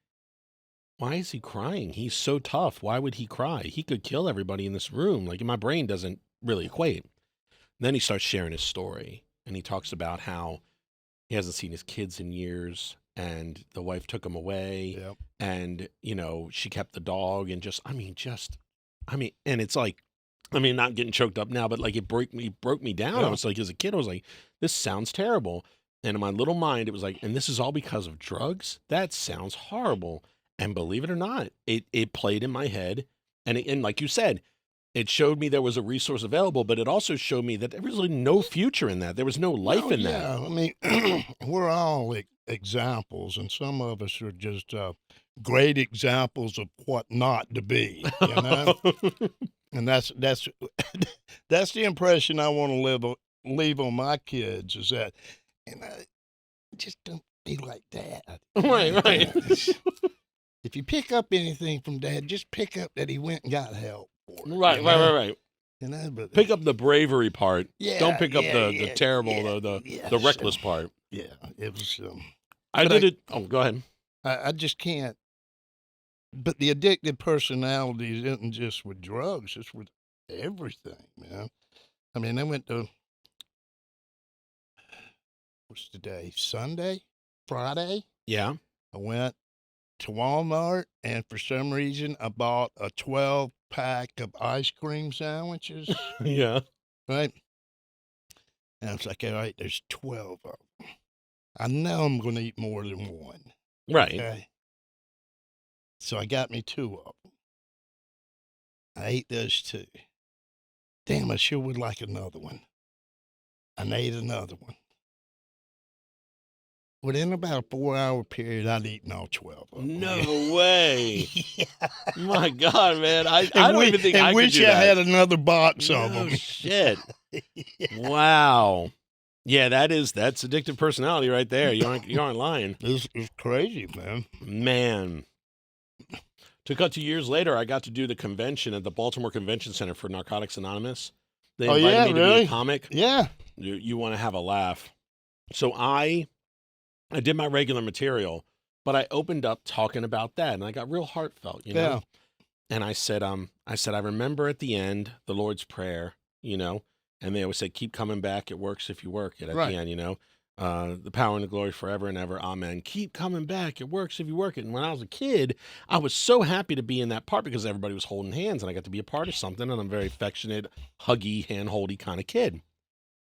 S2: why is he crying? He's so tough. Why would he cry? He could kill everybody in this room. Like, my brain doesn't really equate. And then he starts sharing his story, and he talks about how he hasn't seen his kids in years, and the wife took him away, and, she kept the dog, and and it's like, not getting choked up now, but like it broke me down. I was like, as a kid, I was like, this sounds terrible. And in my little mind, it was like, and this is all because of drugs? That sounds horrible. And believe it or not, it played in my head. And like you said, it showed me there was a resource available, but it also showed me that there was really no future in that. There was no life in that.
S1: I mean, we're all examples, and some of us are just great examples of what not to be, And that's the impression I want to leave on my kids is that, and just don't be like Dad.
S2: Right, right.
S1: If you pick up anything from Dad, just pick up that he went and got help for it.
S2: Right, right, right, right.
S1: You know, but
S2: Pick up the bravery part.
S1: yeah,
S2: Don't pick up
S1: yeah,
S2: the
S1: yeah,
S2: terrible,
S1: yeah,
S2: the reckless part.
S1: Yeah, it was.
S2: I
S1: but
S2: did it. Oh, go ahead.
S1: I just can't. But the addicted personality isn't just with drugs; it's with everything, man. I mean, I went to what's today? Sunday, Friday.
S2: Yeah.
S1: I went to Walmart, and for some reason, I bought a 12-pack of ice cream sandwiches.
S2: Yeah.
S1: Right, and I was like, all right, there's 12 of them. I know I'm going to eat more than one.
S2: Right.
S1: Okay. So I got me 2 of them. I ate those 2. Damn, I sure would like another one. I ate another one. Within about a 4-hour period, I'd eaten all 12 of them.
S2: No way.
S1: Yeah.
S2: My God, man. I don't even think I could
S1: wish
S2: do
S1: I
S2: that.
S1: had another box of
S2: No
S1: them.
S2: shit.
S1: Yeah.
S2: Wow. Yeah, that's addictive personality right there. You aren't lying.
S1: It's crazy, man.
S2: Man. To cut to years later, I got to do the convention at the Baltimore Convention Center for Narcotics Anonymous. They
S1: Oh,
S2: invited
S1: yeah,
S2: me to be
S1: really?
S2: a comic.
S1: Yeah.
S2: You want to have a laugh. So I did my regular material, but I opened up talking about that, and I got real heartfelt, you know?
S1: Yeah.
S2: And I said, I remember at the end the Lord's Prayer, you know, and they always say, keep coming back. It works if you work it at
S1: Right.
S2: the end, you know. The power and the glory forever and ever. Amen. Keep coming back. It works if you work it. And when I was a kid, I was so happy to be in that part because everybody was holding hands and I got to be a part of something. And I'm a very affectionate, huggy, hand-holdy kind of kid.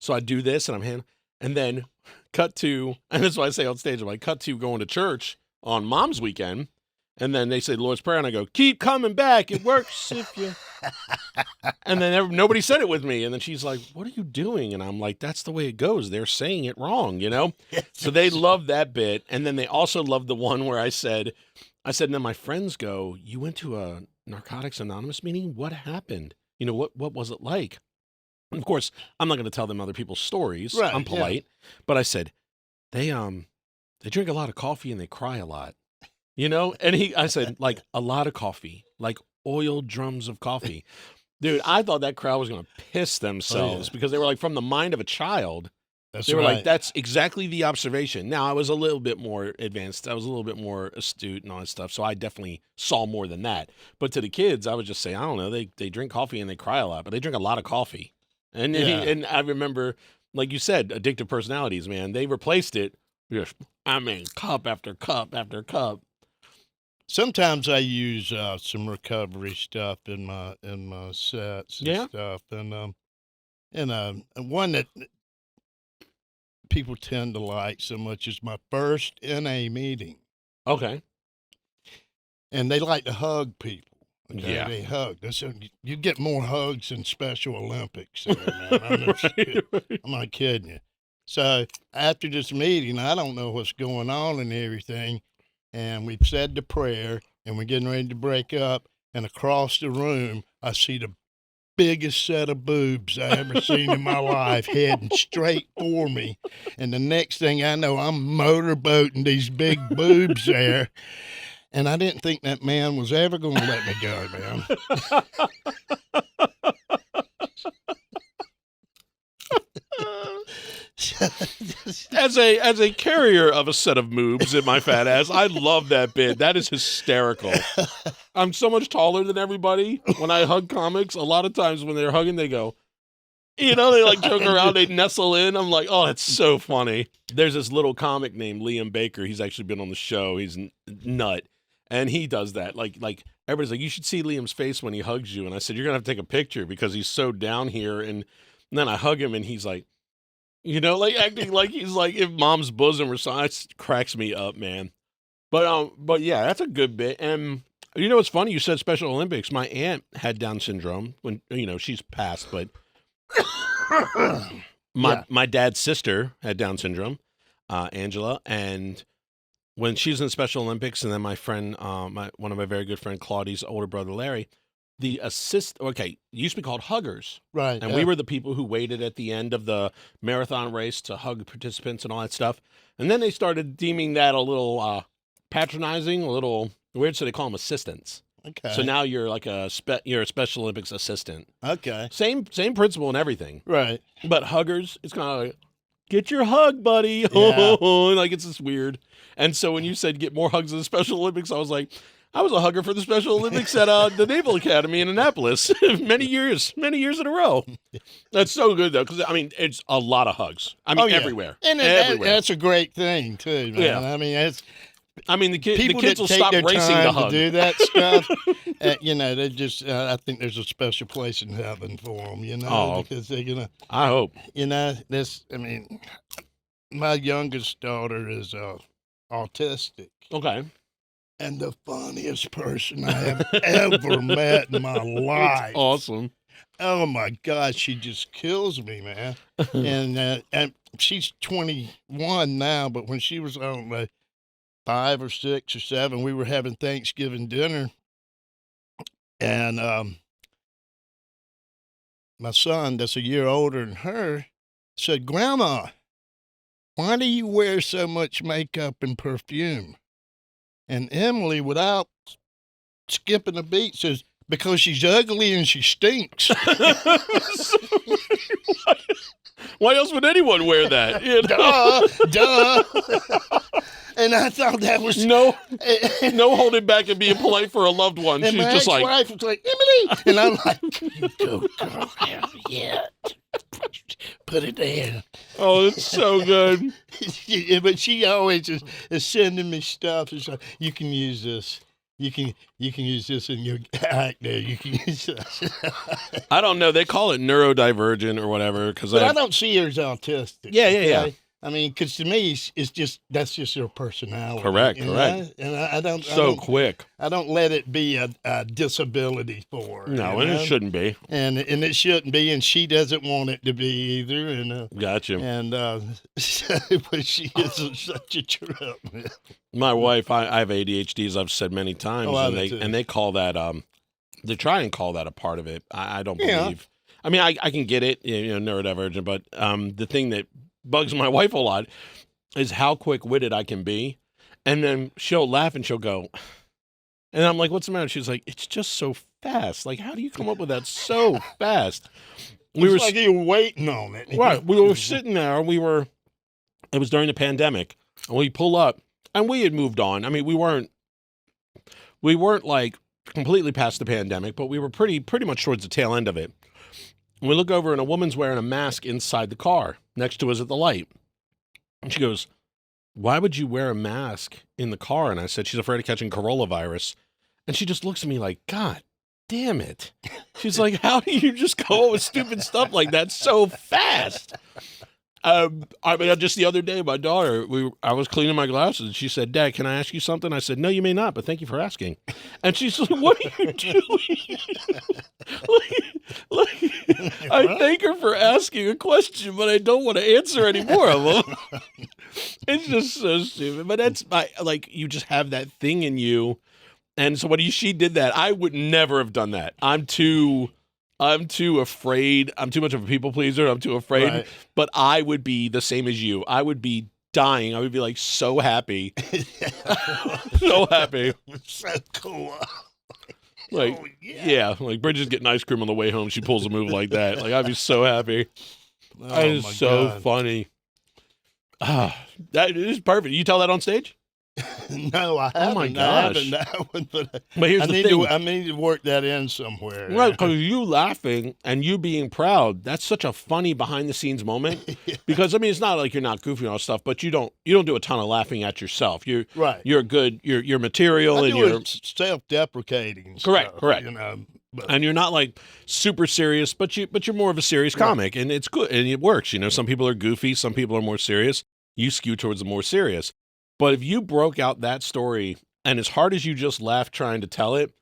S2: So I do this and and then cut to, and that's why I say on stage, I'm like, cut to going to church on Mom's weekend. And then they say the Lord's Prayer, and I go, keep coming back. It works if you. And then nobody said it with me. And then she's like, what are you doing? And I'm like, that's the way it goes. They're saying it wrong, you know? So they love that bit. And then they also love the one where I said, and then my friends go, you went to a Narcotics Anonymous meeting? What happened? You know, what was it like? And of course, I'm not going to tell them other people's stories.
S1: Right,
S2: I'm polite. But I said, they drink a lot of coffee and they cry a lot. You know, and I said, like a lot of coffee, like oiled drums of coffee. Dude, I thought that crowd was going to piss themselves because they were like, from the mind of a child, they were like, that's exactly the observation. Now, I was a little bit more advanced. I was a little bit more astute and all that stuff. So I definitely saw more than that. But to the kids, I would just say, I don't know, they drink coffee and they cry a lot, but they drink a lot of coffee. And, and I remember, like you said, addictive personalities, man, they replaced it. Just, I mean, cup after cup after cup.
S1: Sometimes I use some recovery stuff in my sets and stuff, and one that people tend to like so much is my first NA meeting.
S2: Okay,
S1: and they like to hug people. Okay?
S2: Yeah,
S1: they hug. So you get more hugs than Special Olympics. There, man. I'm not kidding you. So after this meeting, I don't know what's going on and everything. And we've said the prayer, and we're getting ready to break up. And across the room, I see the biggest set of boobs I ever seen in my life heading straight for me. And the next thing I know, I'm motorboating these big boobs there. And I didn't think that man was ever going to let me go, man.
S2: As a carrier of a set of moobs in my fat ass, I love that bit. That is hysterical. I'm so much taller than everybody. When I hug comics, a lot of times when they're hugging, they go, you know, they like joke around, they nestle in. I'm like, oh, that's so funny. There's this little comic named Liam Baker. He's actually been on the show. He's nut. And he does that. Like everybody's like, you should see Liam's face when he hugs you. And I said, you're going to have to take a picture because he's so down here. And then I hug him and he's like, you know, like acting like he's like if Mom's bosom or something. It cracks me up, man. But yeah, that's a good bit. And you know what's funny? You said Special Olympics. My aunt had Down syndrome when, you know, she's passed, but my dad's sister had Down syndrome, Angela, and when she was in Special Olympics, and then my friend, one of my very good friend Claudie's older brother Larry, the assist. Okay, it used to be called huggers,
S1: Right.
S2: and we were the people who waited at the end of the marathon race to hug participants and all that stuff. And then they started deeming that a little patronizing, a little weird, so they call them assistants.
S1: Okay.
S2: So now you're like you're a Special Olympics assistant.
S1: Okay.
S2: Same principle and everything.
S1: Right.
S2: But huggers, it's kind of like, get your hug, buddy.
S1: Yeah.
S2: Like it's just weird. And so when you said get more hugs in the Special Olympics, I was like, I was a hugger for the Special Olympics at the Naval Academy in Annapolis many years in a row. That's so good though, because I mean it's a lot of hugs. I mean everywhere,
S1: and
S2: everywhere.
S1: That's a great thing too, man.
S2: Yeah.
S1: I mean
S2: the
S1: people
S2: kids will
S1: that take
S2: stop
S1: their
S2: racing
S1: time
S2: to hug.
S1: to do that stuff. They just. I think there's a special place in heaven for them. Because they,
S2: I hope.
S1: This. I mean, my youngest daughter is autistic.
S2: Okay.
S1: And the funniest person I have ever met in my life.
S2: It's awesome.
S1: Oh my God, she just kills me, man. and she's 21 now, but when she was on 5 or 6 or 7, we were having Thanksgiving dinner, and my son, that's a year older than her, said, "Grandma, why do you wear so much makeup and perfume?" And Emily, without skipping a beat, says, "Because she's ugly and she stinks."
S2: Why else would anyone wear that?
S1: Duh. And I thought that was
S2: no holding back and being polite for a loved one.
S1: And
S2: She's
S1: my
S2: just like,
S1: ex-wife was like, "Emily," and I'm like, "You go, girl, hell yeah, put it there."
S2: oh, it's so good.
S1: But she always is sending me stuff. It's like, "You can use this. You can use this in your act there. You can use this."
S2: I don't know. They call it neurodivergent or whatever.
S1: But I don't see her as autistic.
S2: Yeah.
S1: I mean, because to me, it's just that's just her personality.
S2: Correct.
S1: And I don't
S2: quick.
S1: I don't let it be a disability for her.
S2: No, and it shouldn't be.
S1: And it shouldn't be, and she doesn't want it to be either. And
S2: gotcha.
S1: And but she is such a trip.
S2: My wife, I have ADHD, as I've said many times, and they call that they try and call that a part of it. I don't believe. I mean, I can get it, neurodivergent, but the thing that bugs my wife a lot is how quick-witted I can be. And then she'll laugh and she'll go, and I'm like, "What's the matter?" She's like, "It's just so fast. Like, how do you come up with that so fast?"
S1: It's like you were waiting on it.
S2: Right. We were sitting there. It was during the pandemic, and we pull up, and we had moved on. I mean, we weren't like completely past the pandemic, but we were pretty much towards the tail end of it. And we look over, and a woman's wearing a mask inside the car next to us at the light. And she goes, "Why would you wear a mask in the car?" And I said, "She's afraid of catching coronavirus." And she just looks at me like, "God damn it." She's like, "How do you just go up with stupid stuff like that so fast?" I mean, just the other day, my daughter, I was cleaning my glasses, and she said, "Dad, can I ask you something?" I said, "No, you may not, but thank you for asking." And she's like, "What are you doing?" I thank her for asking a question, but I don't want to answer any more of them. It's just so stupid. But that's you just have that thing in you. And so she did that. I would never have done that. I'm too afraid. I'm too much of a people pleaser. I'm too afraid.
S1: Right.
S2: But I would be the same as you. I would be dying. I would be like so happy. So happy.
S1: So cool.
S2: Like, yeah, like Bridget's getting ice cream on the way home. She pulls a move like that. Like, I'd be so happy. That is so funny. That is perfect. You tell that on stage?
S1: No, I haven't.
S2: Oh my gosh.
S1: I haven't that one, but
S2: here's the thing.
S1: I need to work that in somewhere.
S2: Right, because you laughing and you being proud, that's such a funny behind the scenes moment. Because I mean, it's not like you're not goofy on stuff, but you don't do a ton of laughing at yourself. You're good. You're material, and you're
S1: self-deprecating.
S2: Correct.
S1: But,
S2: and you're not like super serious, but you're more of a serious comic, and it's good and it works. Some people are goofy, some people are more serious. You skew towards the more serious. But if you broke out that story, and as hard as you just laughed trying to tell it,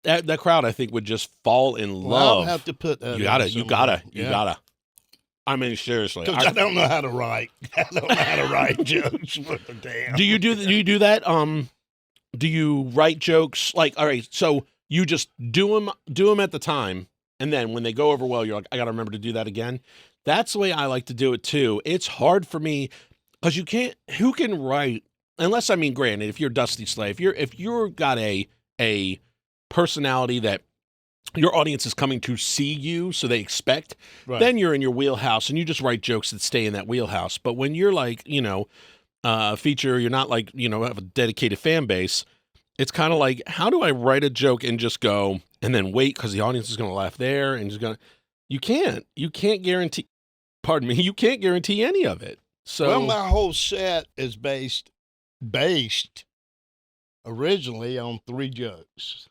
S2: that crowd, I think, would just fall in love.
S1: I'll have to put that.
S2: You gotta. I mean, seriously.
S1: I don't know how to write. I don't know how to write jokes. Do
S2: you do that? Do you write jokes? Like, all right, so you just do them at the time, and then when they go over well, you're like, I got to remember to do that again. That's the way I like to do it too. It's hard for me because who can write, unless, I mean, granted, if you're Dusty Slay, if you're got a personality that your audience is coming to see you, so they expect, then you're in your wheelhouse and you just write jokes that stay in that wheelhouse. But when you're like, feature, you're not like, have a dedicated fan base. It's kind of like, how do I write a joke and just go and then wait because the audience is going to laugh there and you can't guarantee, pardon me, you can't guarantee any of it. So,
S1: well, my whole set is based originally on 3 jokes.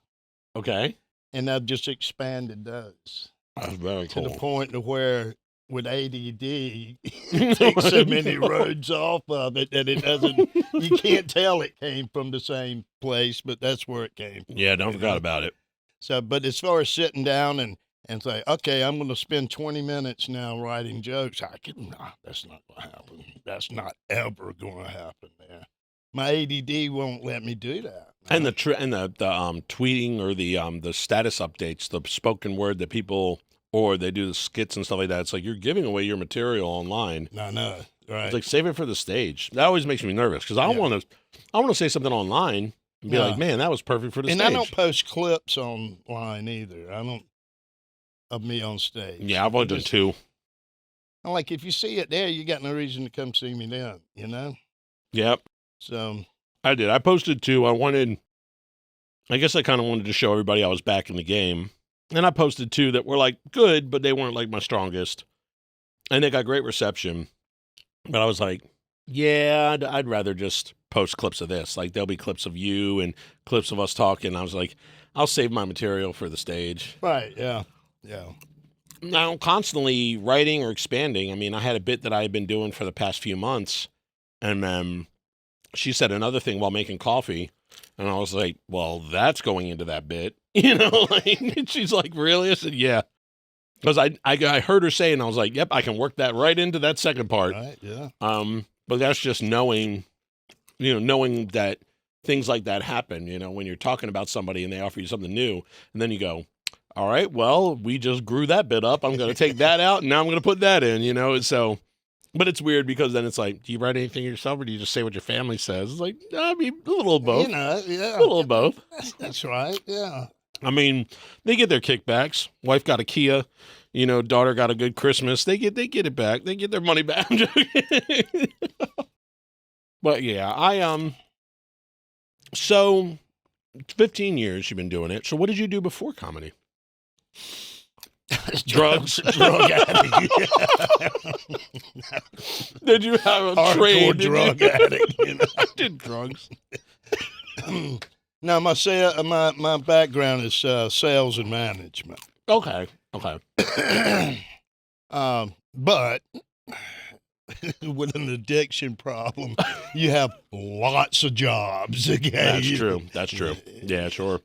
S2: Okay.
S1: And I've just expanded those.
S2: That's very cool.
S1: To the point to where with ADD, it takes so many roads off of it that it doesn't, you can't tell it came from the same place, but that's where it came from.
S2: Yeah, don't forget about it.
S1: So, but as far as sitting down and say, okay, I'm going to spend 20 minutes now writing jokes, that's not going to happen. That's not ever going to happen, man. My ADD won't let me do that.
S2: And the tweeting or the status updates, the spoken word that people, or they do the skits and stuff like that. It's like you're giving away your material online.
S1: I know, right?
S2: It's like save it for the stage. That always makes me nervous because I want to say something online and be like, man, that was perfect for the stage.
S1: And I don't post clips online either. I don't of me on stage.
S2: Yeah, I've only done 2.
S1: I'm like, if you see it there, you got no reason to come see me then,
S2: Yep.
S1: So
S2: I did. I posted 2. I guess I kind of wanted to show everybody I was back in the game. And I posted 2 that were like good, but they weren't like my strongest. And they got great reception. But I was like, yeah, I'd rather just post clips of this. Like there'll be clips of you and clips of us talking. I was like, I'll save my material for the stage.
S1: Right. Yeah. Yeah.
S2: Now, constantly writing or expanding. I mean, I had a bit that I had been doing for the past few months. And she said another thing while making coffee. And I was like, well, that's going into that bit. And she's like, really? I said, yeah. Because I heard her say, and I was like, yep, I can work that right into that second part.
S1: Right, yeah.
S2: But that's just knowing that things like that happen, when you're talking about somebody and they offer you something new, and then you go, all right, well, we just grew that bit up. I'm going to take that out, and now I'm going to put that in, so... But it's weird because then it's like, do you write anything yourself or do you just say what your family says? It's like, I mean, a little of both.
S1: Yeah.
S2: A little of both.
S1: That's right, yeah.
S2: I mean, they get their kickbacks. Wife got a Kia, daughter got a good Christmas. They get it back. They get their money back. But yeah, so 15 years you've been doing it. So what did you do before comedy? Drugs.
S1: Drug addict.
S2: Did you have a
S1: hardcore drug addict?
S2: I did drugs.
S1: No, my background is sales and management.
S2: Okay.
S1: But with an addiction problem, you have lots of jobs. Okay?
S2: That's true. Yeah, sure.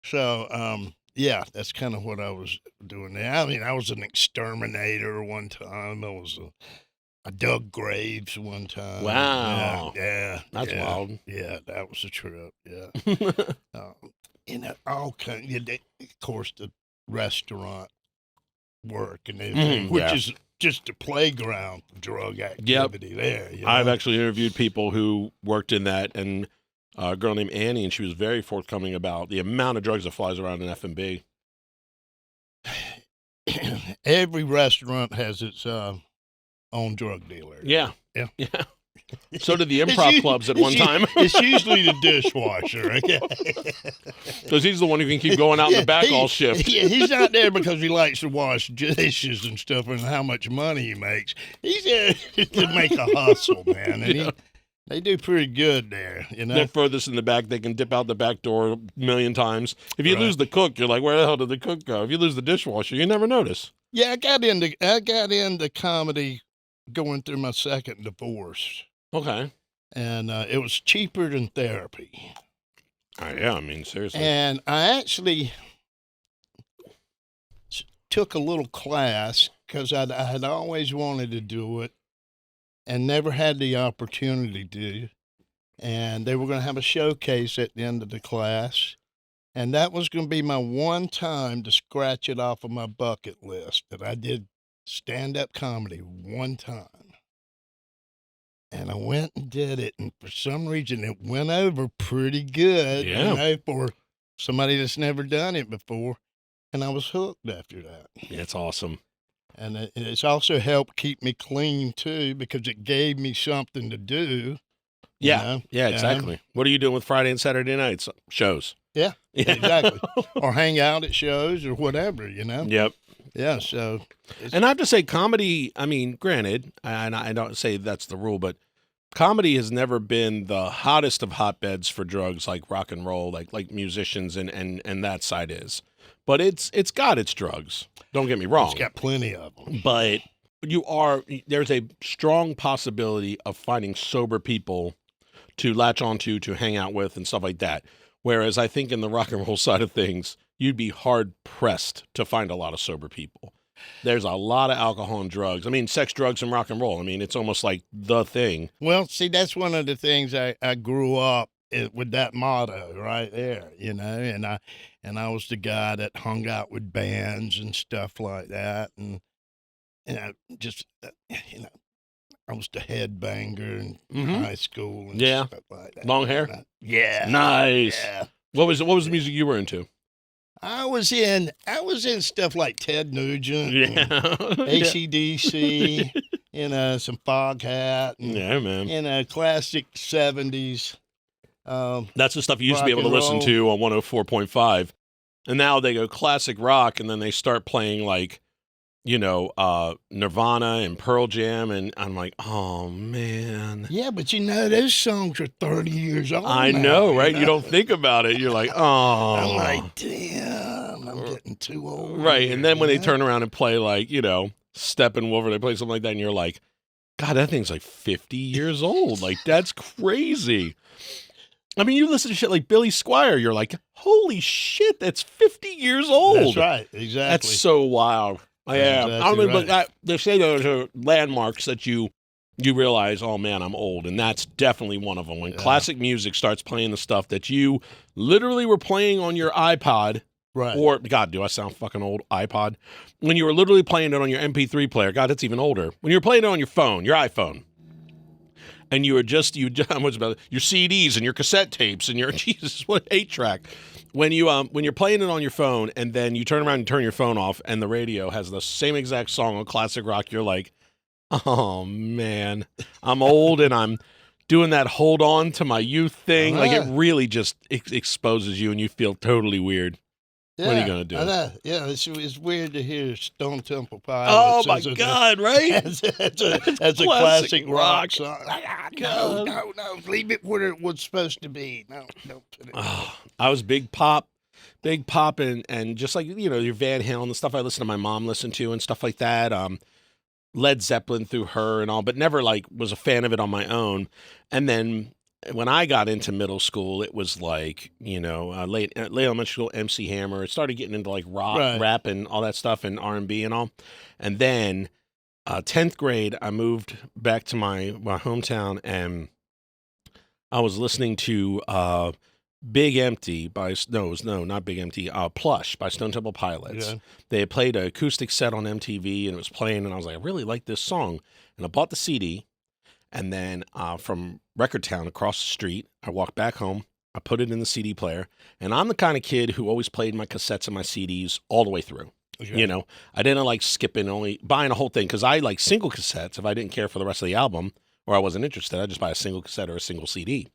S1: So, yeah, that's kind of what I was doing there. I mean, I was an exterminator one time. I dug graves one time.
S2: Wow.
S1: Yeah.
S2: That's wild.
S1: Yeah, that was a trip. Yeah. All kind of, of course, the restaurant work and everything, which is just a playground for drug activity there.
S2: I've actually interviewed people who worked in that, and a girl named Annie, and she was very forthcoming about the amount of drugs that flies around in F&B.
S1: Every restaurant has its own drug dealer.
S2: Yeah. So did the improv clubs at one time.
S1: It's usually the dishwasher, okay?
S2: Because he's the one who can keep going out in the back all shift.
S1: Yeah, he's not there because he likes to wash dishes and stuff and how much money he makes. He's there to make a hustle, man. And they do pretty good there,
S2: They're furthest in the back. They can dip out the back door a million times. If you lose the cook, you're like, where the hell did the cook go? If you lose the dishwasher, you never notice.
S1: Yeah, I got into comedy going through my second divorce.
S2: Okay.
S1: And it was cheaper than therapy.
S2: Yeah, I mean, seriously.
S1: And I actually took a little class because I had always wanted to do it and never had the opportunity to. And they were going to have a showcase at the end of the class. And that was gonna be my one time to scratch it off of my bucket list that I did stand-up comedy one time. And I went and did it, and for some reason, it went over pretty good,
S2: Yeah.
S1: for somebody that's never done it before, and I was hooked after that.
S2: That's awesome.
S1: And it's also helped keep me clean too because it gave me something to do.
S2: Yeah, yeah, exactly. What are you doing with Friday and Saturday nights? Shows.
S1: Yeah, exactly. Or hang out at shows or whatever,
S2: Yep.
S1: Yeah, so.
S2: And I have to say, comedy, I mean, granted, and I don't say that's the rule, but comedy has never been the hottest of hotbeds for drugs like rock and roll, like musicians and that side is. But it's got its drugs. Don't get me wrong.
S1: It's got plenty of them.
S2: But there's a strong possibility of finding sober people to latch onto, to hang out with and stuff like that. Whereas I think in the rock and roll side of things, you'd be hard pressed to find a lot of sober people. There's a lot of alcohol and drugs. I mean, sex, drugs, and rock and roll. I mean, it's almost like the thing.
S1: Well, see, that's one of the things I grew up with that motto right there, and I was the guy that hung out with bands and stuff like that, and just I was the headbanger in high school and stuff like that.
S2: Long hair?
S1: Yeah.
S2: Nice.
S1: Yeah.
S2: What was the music you were into?
S1: I was in stuff like Ted Nugent,
S2: Yeah.
S1: AC/DC, some Foghat, and,
S2: Yeah, man.
S1: Classic 70s.
S2: That's the stuff you used to be able to
S1: rock and
S2: listen to on 104.5. And now they go classic rock, and then they start playing like, Nirvana and Pearl Jam, and I'm like, oh, man.
S1: Yeah, but those songs are 30 years old
S2: I
S1: now,
S2: know, right? You don't think about it. You're like, oh.
S1: I'm like, damn, I'm getting too old.
S2: Right, and then when they turn around and play like, Steppenwolf, or they play something like that, and you're like, God, that thing's like 50 years old. Like, that's crazy. I mean, you listen to shit like Billy Squier, you're like, holy shit, that's 50 years old.
S1: That's right, exactly.
S2: That's so wild. Yeah,
S1: Exactly
S2: I mean,
S1: right.
S2: but they say those are landmarks that you realize, oh man, I'm old, and that's definitely one of them. When classic music starts playing the stuff that you literally were playing on your iPod,
S1: Right.
S2: or God, do I sound fucking old? iPod. When you were literally playing it on your MP3 player, God, that's even older. When you were playing it on your phone, your iPhone, and you were how much about it? Your CDs and your cassette tapes and your Jesus, what 8-track. When you're playing it on your phone and then you turn around and turn your phone off and the radio has the same exact song on classic rock, you're like, oh man, I'm old and I'm doing that hold on to my youth thing. Like it really just exposes you and you feel totally weird.
S1: Yeah,
S2: what are you gonna do?
S1: I know. Yeah, it's weird to hear Stone Temple
S2: Oh
S1: Pilots.
S2: my God, right?
S1: As a classic rock song. No, leave it where it was supposed to be. No, don't put it.
S2: I was big pop and just like, your Van Halen, the stuff I listened to my mom listen to and stuff like that. Led Zeppelin through her and all, but never like was a fan of it on my own. And then when I got into middle school, it was like, late elementary school, MC Hammer. It started getting into like rock, rap and all that stuff and R&B and all. And then 10th grade, I moved back to my hometown and I was listening to Big Empty not Big Empty, Plush by Stone Temple Pilots.
S1: Yeah.
S2: They had played an acoustic set on MTV and it was playing and I was like, I really like this song. And I bought the CD. And then from Record Town across the street, I walked back home. I put it in the CD player. And I'm the kind of kid who always played my cassettes and my CDs all the way through. Okay. I didn't like skipping, only buying a whole thing because I like single cassettes. If I didn't care for the rest of the album or I wasn't interested, I'd just buy a single cassette or a single CD.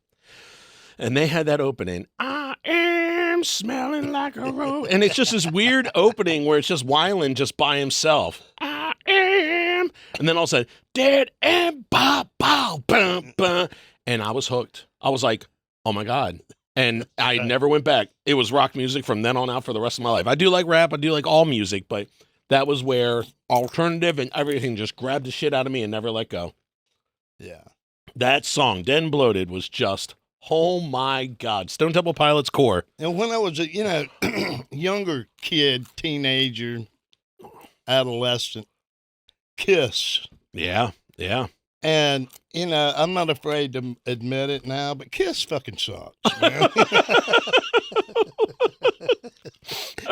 S2: And they had that opening, I am smelling like a rose. And it's just this weird opening where it's just Weiland just by himself. I am. And then all of a sudden, dead and bow, bow, bum, bum. And I was hooked. I was like, oh my God. And I never went back. It was rock music from then on out for the rest of my life. I do like rap. I do like all music. But that was where alternative and everything just grabbed the shit out of me and never let go.
S1: Yeah.
S2: That song, Den Bloated, was just, oh my God. Stone Temple Pilots core.
S1: And when I was a, younger kid, teenager, adolescent, Kiss.
S2: Yeah.
S1: And, I'm not afraid to admit it now, but Kiss fucking sucks, man.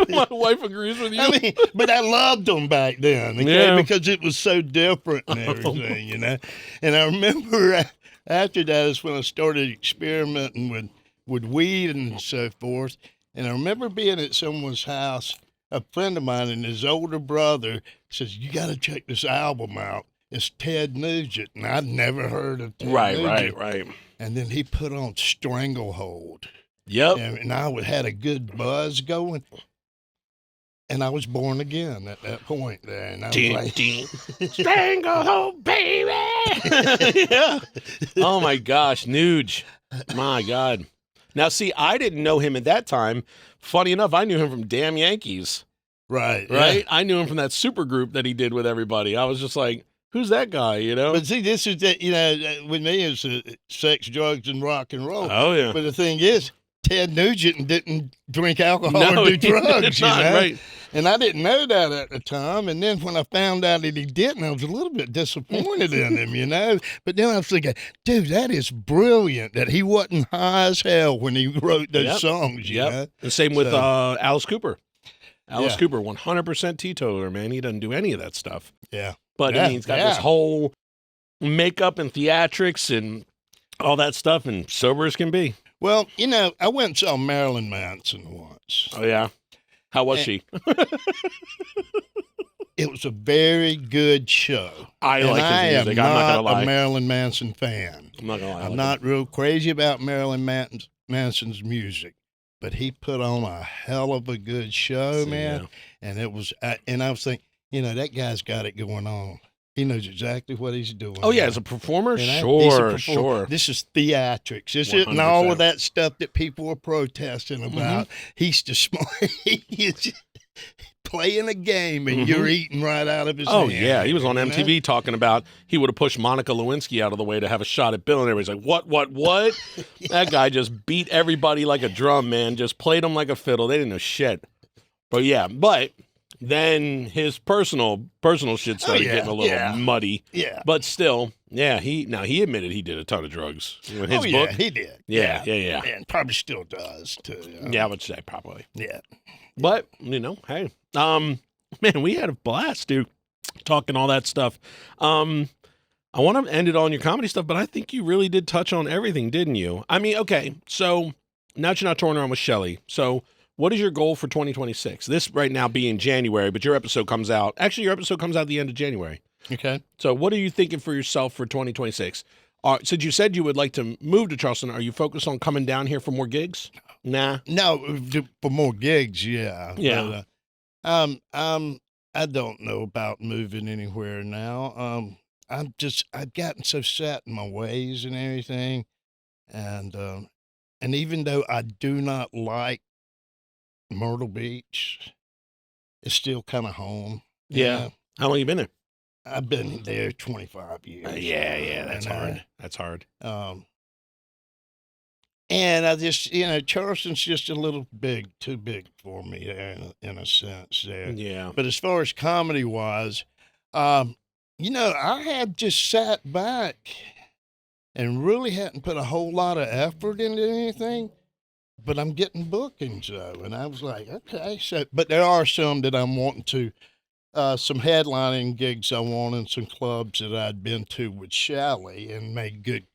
S2: My wife agrees with you.
S1: I mean, but I loved them back then, okay,
S2: Yeah.
S1: because it was so different and everything, you know. And I remember after that is when I started experimenting with weed and so forth. And I remember being at someone's house, a friend of mine and his older brother says, "You got to check this album out. It's Ted Nugent." And I'd never heard of Ted Nugent.
S2: Right.
S1: And then he put on Stranglehold.
S2: Yep.
S1: And I had a good buzz going. And I was born again at that point there. And I was like,
S2: Stranglehold, baby. Yeah. Oh my gosh, Nuge. My God. Now, see, I didn't know him at that time. Funny enough, I knew him from Damn Yankees.
S1: Right.
S2: Yeah. I knew him from that super group that he did with everybody. I was just like, who's that guy, you know?
S1: But see, this is that, you know, with me, it's sex, drugs, and rock and roll.
S2: Oh, yeah.
S1: But the thing is, Ted Nugent didn't drink alcohol
S2: No,
S1: or do
S2: he
S1: drugs,
S2: did not,
S1: you know?
S2: right.
S1: And I didn't know that at the time. And then when I found out that he didn't, I was a little bit disappointed in him, you know? But then I was thinking, dude, that is brilliant that he wasn't high as hell when he wrote those songs, you know?
S2: The same with Alice Cooper. Alice
S1: Yeah.
S2: Cooper, 100% teetotaler, man. He doesn't do any of that stuff.
S1: Yeah.
S2: But I mean, he's got this whole makeup and theatrics and all that stuff, and sober as can be.
S1: Well, you know, I went and saw Marilyn Manson once.
S2: Oh, yeah? How was she?
S1: It was a very good show.
S2: I like his music. I'm not going to lie.
S1: a Marilyn Manson fan.
S2: I'm not going to lie.
S1: I'm not real crazy about Marilyn Manson's music, but he put on a hell of a good show, man.
S2: Yeah.
S1: And it was, and I was thinking, you know, that guy's got it going on. He knows exactly what he's doing.
S2: Oh, yeah, as a performer?
S1: And
S2: Sure.
S1: This is theatrics. This isn't
S2: 100%.
S1: all of that stuff that people are protesting about. He's just smart. He's playing a game, and you're eating right out of his hand.
S2: Yeah. He was on
S1: you know?
S2: MTV talking about he would have pushed Monica Lewinsky out of the way to have a shot at Bill, and everybody's like, what? That guy just beat everybody like a drum, man. Just played them like a fiddle. They didn't know shit. But, yeah, then his personal shit started getting a little muddy.
S1: Yeah.
S2: But still, yeah, he admitted he did a ton of drugs. In his book.
S1: He did.
S2: Yeah.
S1: And probably still does, too.
S2: Yeah, I would say probably.
S1: Yeah.
S2: But, you know, hey. Man, we had a blast, dude, talking all that stuff. I want to end it on your comedy stuff, but I think you really did touch on everything, didn't you? I mean, okay, so now that you're not touring around with Shelley, so what is your goal for 2026? This right now being January, but your episode comes out. Actually, your episode comes out at the end of January.
S1: Okay.
S2: So what are you thinking for yourself for 2026? Since you said you would like to move to Charleston, are you focused on coming down here for more gigs? Nah.
S1: No, for more gigs, yeah.
S2: Yeah.
S1: But, I don't know about moving anywhere now. I've gotten so set in my ways and everything. And even though I do not like Myrtle Beach, it's still kind of home.
S2: Yeah.
S1: know?
S2: How long you been there?
S1: I've been there 25 years.
S2: Yeah, that's
S1: And,
S2: hard. That's hard.
S1: And I just, you know, Charleston's just a little too big for me there in a sense there.
S2: Yeah.
S1: But as far as comedy wise, you know, I had just sat back and really hadn't put a whole lot of effort into anything, but I'm getting bookings though. And I was like, okay, but there are some that I'm wanting to, some headlining gigs I want in some clubs that I'd been to with Shelley and made good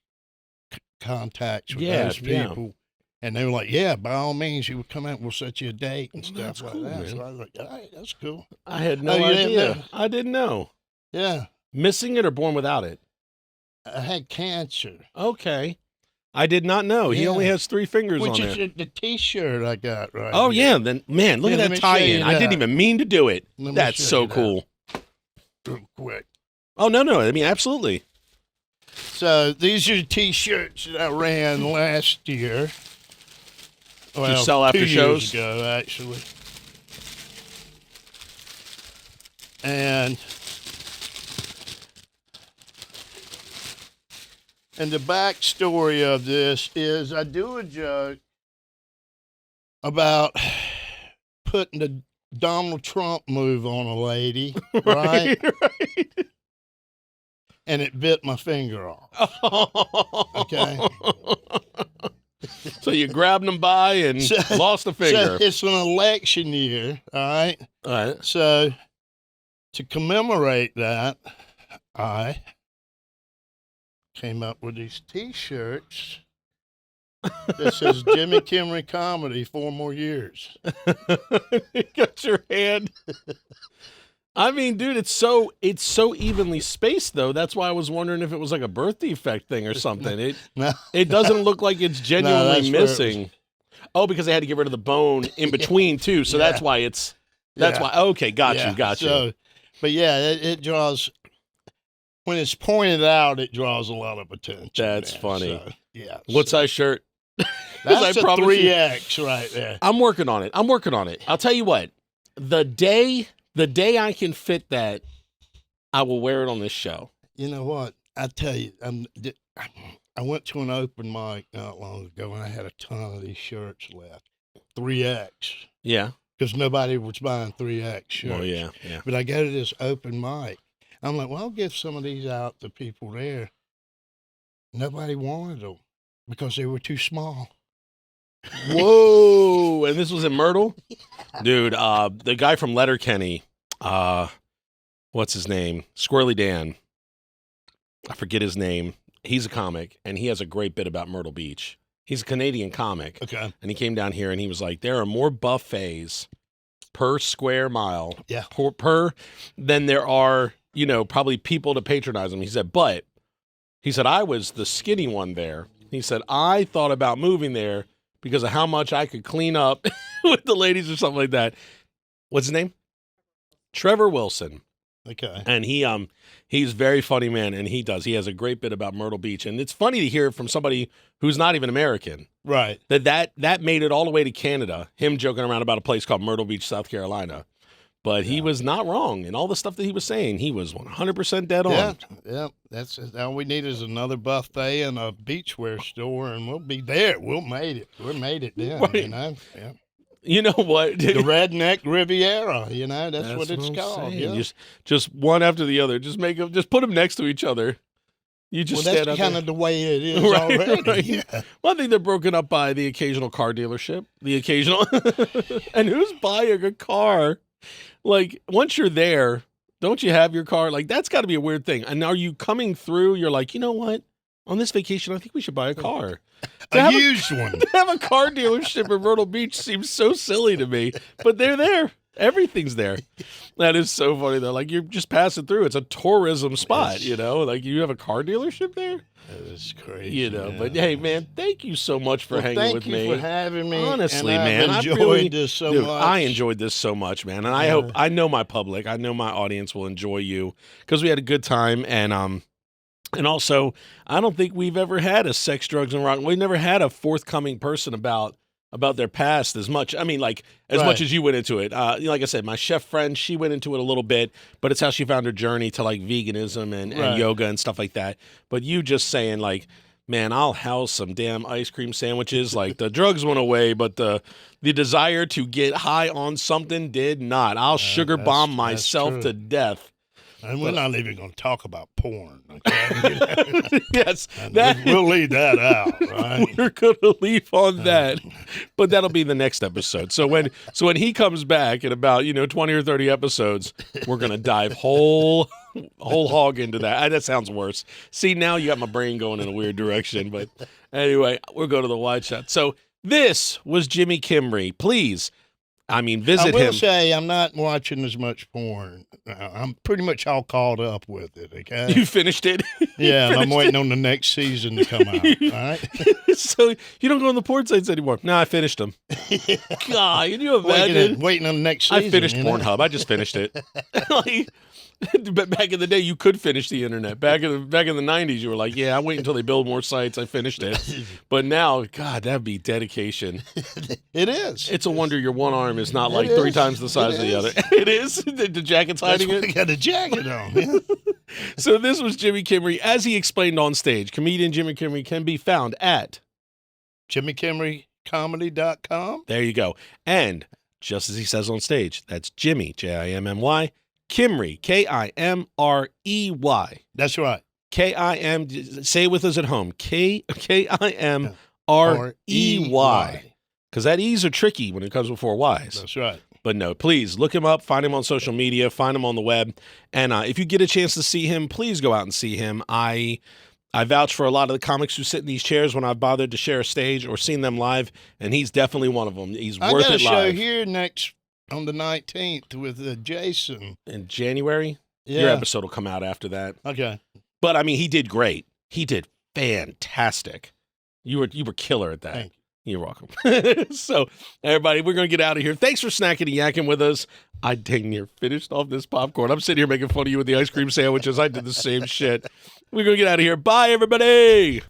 S1: contacts with those people. And they were like, yeah, by all means, you would come out, we'll set you a date and stuff like
S2: cool,
S1: that.
S2: man.
S1: So I was like, all right, that's cool.
S2: I had no
S1: you didn't
S2: idea.
S1: know?
S2: I didn't know.
S1: Yeah.
S2: Missing it or born without it?
S1: I had cancer.
S2: Okay. I did not know. He
S1: Yeah.
S2: only has 3 fingers
S1: Which
S2: on
S1: is
S2: there.
S1: the T-shirt I got right
S2: Oh,
S1: here.
S2: yeah. Then, man, look
S1: Yeah,
S2: at
S1: let
S2: that
S1: me show you
S2: tie-in. I didn't
S1: that.
S2: even mean to do it.
S1: Let me
S2: That's
S1: show
S2: so
S1: you that.
S2: cool.
S1: Real quick.
S2: Oh, no. I mean, absolutely.
S1: So these are the T-shirts that I ran last year. Well,
S2: sell after
S1: 2
S2: shows?
S1: years ago, actually. And the backstory of this is I do a joke about putting the Donald Trump move on a lady, right?
S2: Right.
S1: And it bit my finger off. Okay.
S2: So you grabbed them by and lost a finger.
S1: So it's an election year, all right?
S2: All right.
S1: So to commemorate that, I came up with these T-shirts that says Jimmy Kimrey Comedy 4 more years.
S2: You got your hand. I mean, dude, it's so evenly spaced though. That's why I was wondering if it was like a birth defect thing or something. It doesn't look like it's genuinely missing. Oh, because they had to get rid of the bone in between too. So that's why why. Okay, got you.
S1: So, but yeah, it draws, when it's pointed out, it draws a lot of attention.
S2: That's funny.
S1: So, yeah.
S2: What size shirt?
S1: That's a 3X right there.
S2: I'm working on it. I'll tell you what. The day I can fit that, I will wear it on this show.
S1: You know what? I tell you, I went to an open mic not long ago, and I had a ton of these shirts left. 3X.
S2: Yeah.
S1: Because nobody was buying 3X shirts.
S2: Oh, yeah.
S1: But I go to this open mic. I'm like, well, I'll give some of these out to people there. Nobody wanted them because they were too small.
S2: Whoa. And this was in Myrtle? Dude, the guy from Letterkenny, what's his name? Squirrely Dan. I forget his name. He's a comic, and he has a great bit about Myrtle Beach. He's a Canadian comic.
S1: Okay.
S2: And he came down here, and he was like, there are more buffets per square mile per than there are, probably people to patronize them. He said, I was the skinny one there. He said, I thought about moving there because of how much I could clean up with the ladies or something like that. What's his name? Trevor Wilson.
S1: Okay.
S2: And he's very funny, man, and he has a great bit about Myrtle Beach. And it's funny to hear from somebody who's not even American.
S1: Right.
S2: That made it all the way to Canada, him joking around about a place called Myrtle Beach, South Carolina. But he was not wrong. And all the stuff that he was saying, he was 100% dead on.
S1: Yeah. That's all we need is another buffet and a beachwear store, and we'll be there. We're made it then,
S2: right.
S1: Yeah.
S2: You know what?
S1: The Redneck Riviera, that's what it's called. Yeah.
S2: Just one after the other. Just put them next to each other. You just stand
S1: that's
S2: up
S1: kind of the way it is
S2: right,
S1: already.
S2: Right.
S1: Yeah.
S2: Well, I think they're broken up by the occasional car dealership, and who's buying a car? Like, once you're there, don't you have your car? Like, that's got to be a weird thing. And are you coming through? You're like, you know what? On this vacation, I think we should buy a car.
S1: A used one.
S2: To have a car dealership in Myrtle Beach seems so silly to me, but they're there. Everything's there. That is so funny, though. Like, you're just passing through. It's a tourism spot, Like, you have a car delership there?
S1: That is crazy.
S2: But hey, man, thank you so much for hanging with me.
S1: Thank you for having me.
S2: Honestly,
S1: and
S2: man,
S1: I enjoyed this so much.
S2: I enjoyed this so much, man, and I know my public, I know my audience will enjoy you because we had a good time, and also, I don't think we've ever had a sex, drugs, and rock. We've never had a forthcoming person about their past as much. I mean, like, as much as you went into it. Like I said, my chef friend, she went into it a little bit, but it's how she found her journey to, like, veganism and yoga and stuff like that. But you just saying, like, man, I'll house some damn ice cream sandwiches. Like, the drugs went away, but the desire to get high on something did not. I'll sugar bomb myself to death.
S1: And we're not even going to talk about porn. Okay?
S2: Yes.
S1: We'll leave that out, right?
S2: We're going to leave on that. But that'll be the next episode. So when he comes back in about, 20 or 30 episodes, we're going to dive whole hog into that. That sounds worse. See, now you got my brain going in a weird direction. But anyway, we'll go to the wide shot. So this was Jimmy Kimrey. Please. Visit him.
S1: I will say I'm not watching as much porn. I'm pretty much all caught up with it, okay?
S2: You finished it?
S1: Yeah, I'm waiting on the next season to come out, all right?
S2: So you don't go on the porn sites anymore? No, I finished them. God, can you imagine?
S1: Waiting on the next season.
S2: I finished Pornhub. I just finished it. But back in the day, you could finish the internet. Back in the 90s, you were like, yeah, I'll wait until they build more sites. I finished it. But now, God, that'd be dedication.
S1: It is.
S2: It's a wonder your one arm is not like 3 times the size of the other. It is? The jacket's hiding it?
S1: You got a jacket on. Yeah.
S2: So this was Jimmy Kimrey. As he explained on stage, comedian Jimmy Kimrey can be found at
S1: JimmyKimreyComedy.com.
S2: There you go. And just as he says on stage, that's Jimmy, Jimmy, Kimrey, Kimrey.
S1: That's right.
S2: Kim, say it with us at home, Kimrey. R-E-Y. Because that E's are tricky when it comes before Y's.
S1: That's right.
S2: But no, please look him up, find him on social media, find him on the web. And if you get a chance to see him, please go out and see him. I vouch for a lot of the comics who sit in these chairs when I've bothered to share a stage or seen them live, and he's definitely one of them. He's worth it live.
S1: I got a show here next on the 19th with Jason.
S2: In January?
S1: Yeah.
S2: Your episode will come out after that.
S1: Okay.
S2: But, I mean, he did great. He did fantastic. You were killer at that.
S1: Thank you.
S2: You're welcome. So, everybody, we're going to get out of here. Thanks for snacking and yakking with us. I dang near finished off this popcorn. I'm sitting here making fun of you with the ice cream sandwiches. I did the same shit. We're going to get out of here. Bye, everybody.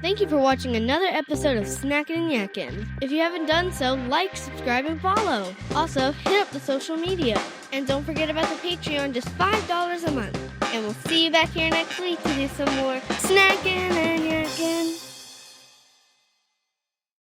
S3: Thank you for watching another episode of Snackin Yakkin. If you haven't done so, like, subscribe, and follow. Also, hit up the social media. And don't forget about the Patreon, just $5 a month. And we'll see you back here next week to do some more Snackin and Yakkin.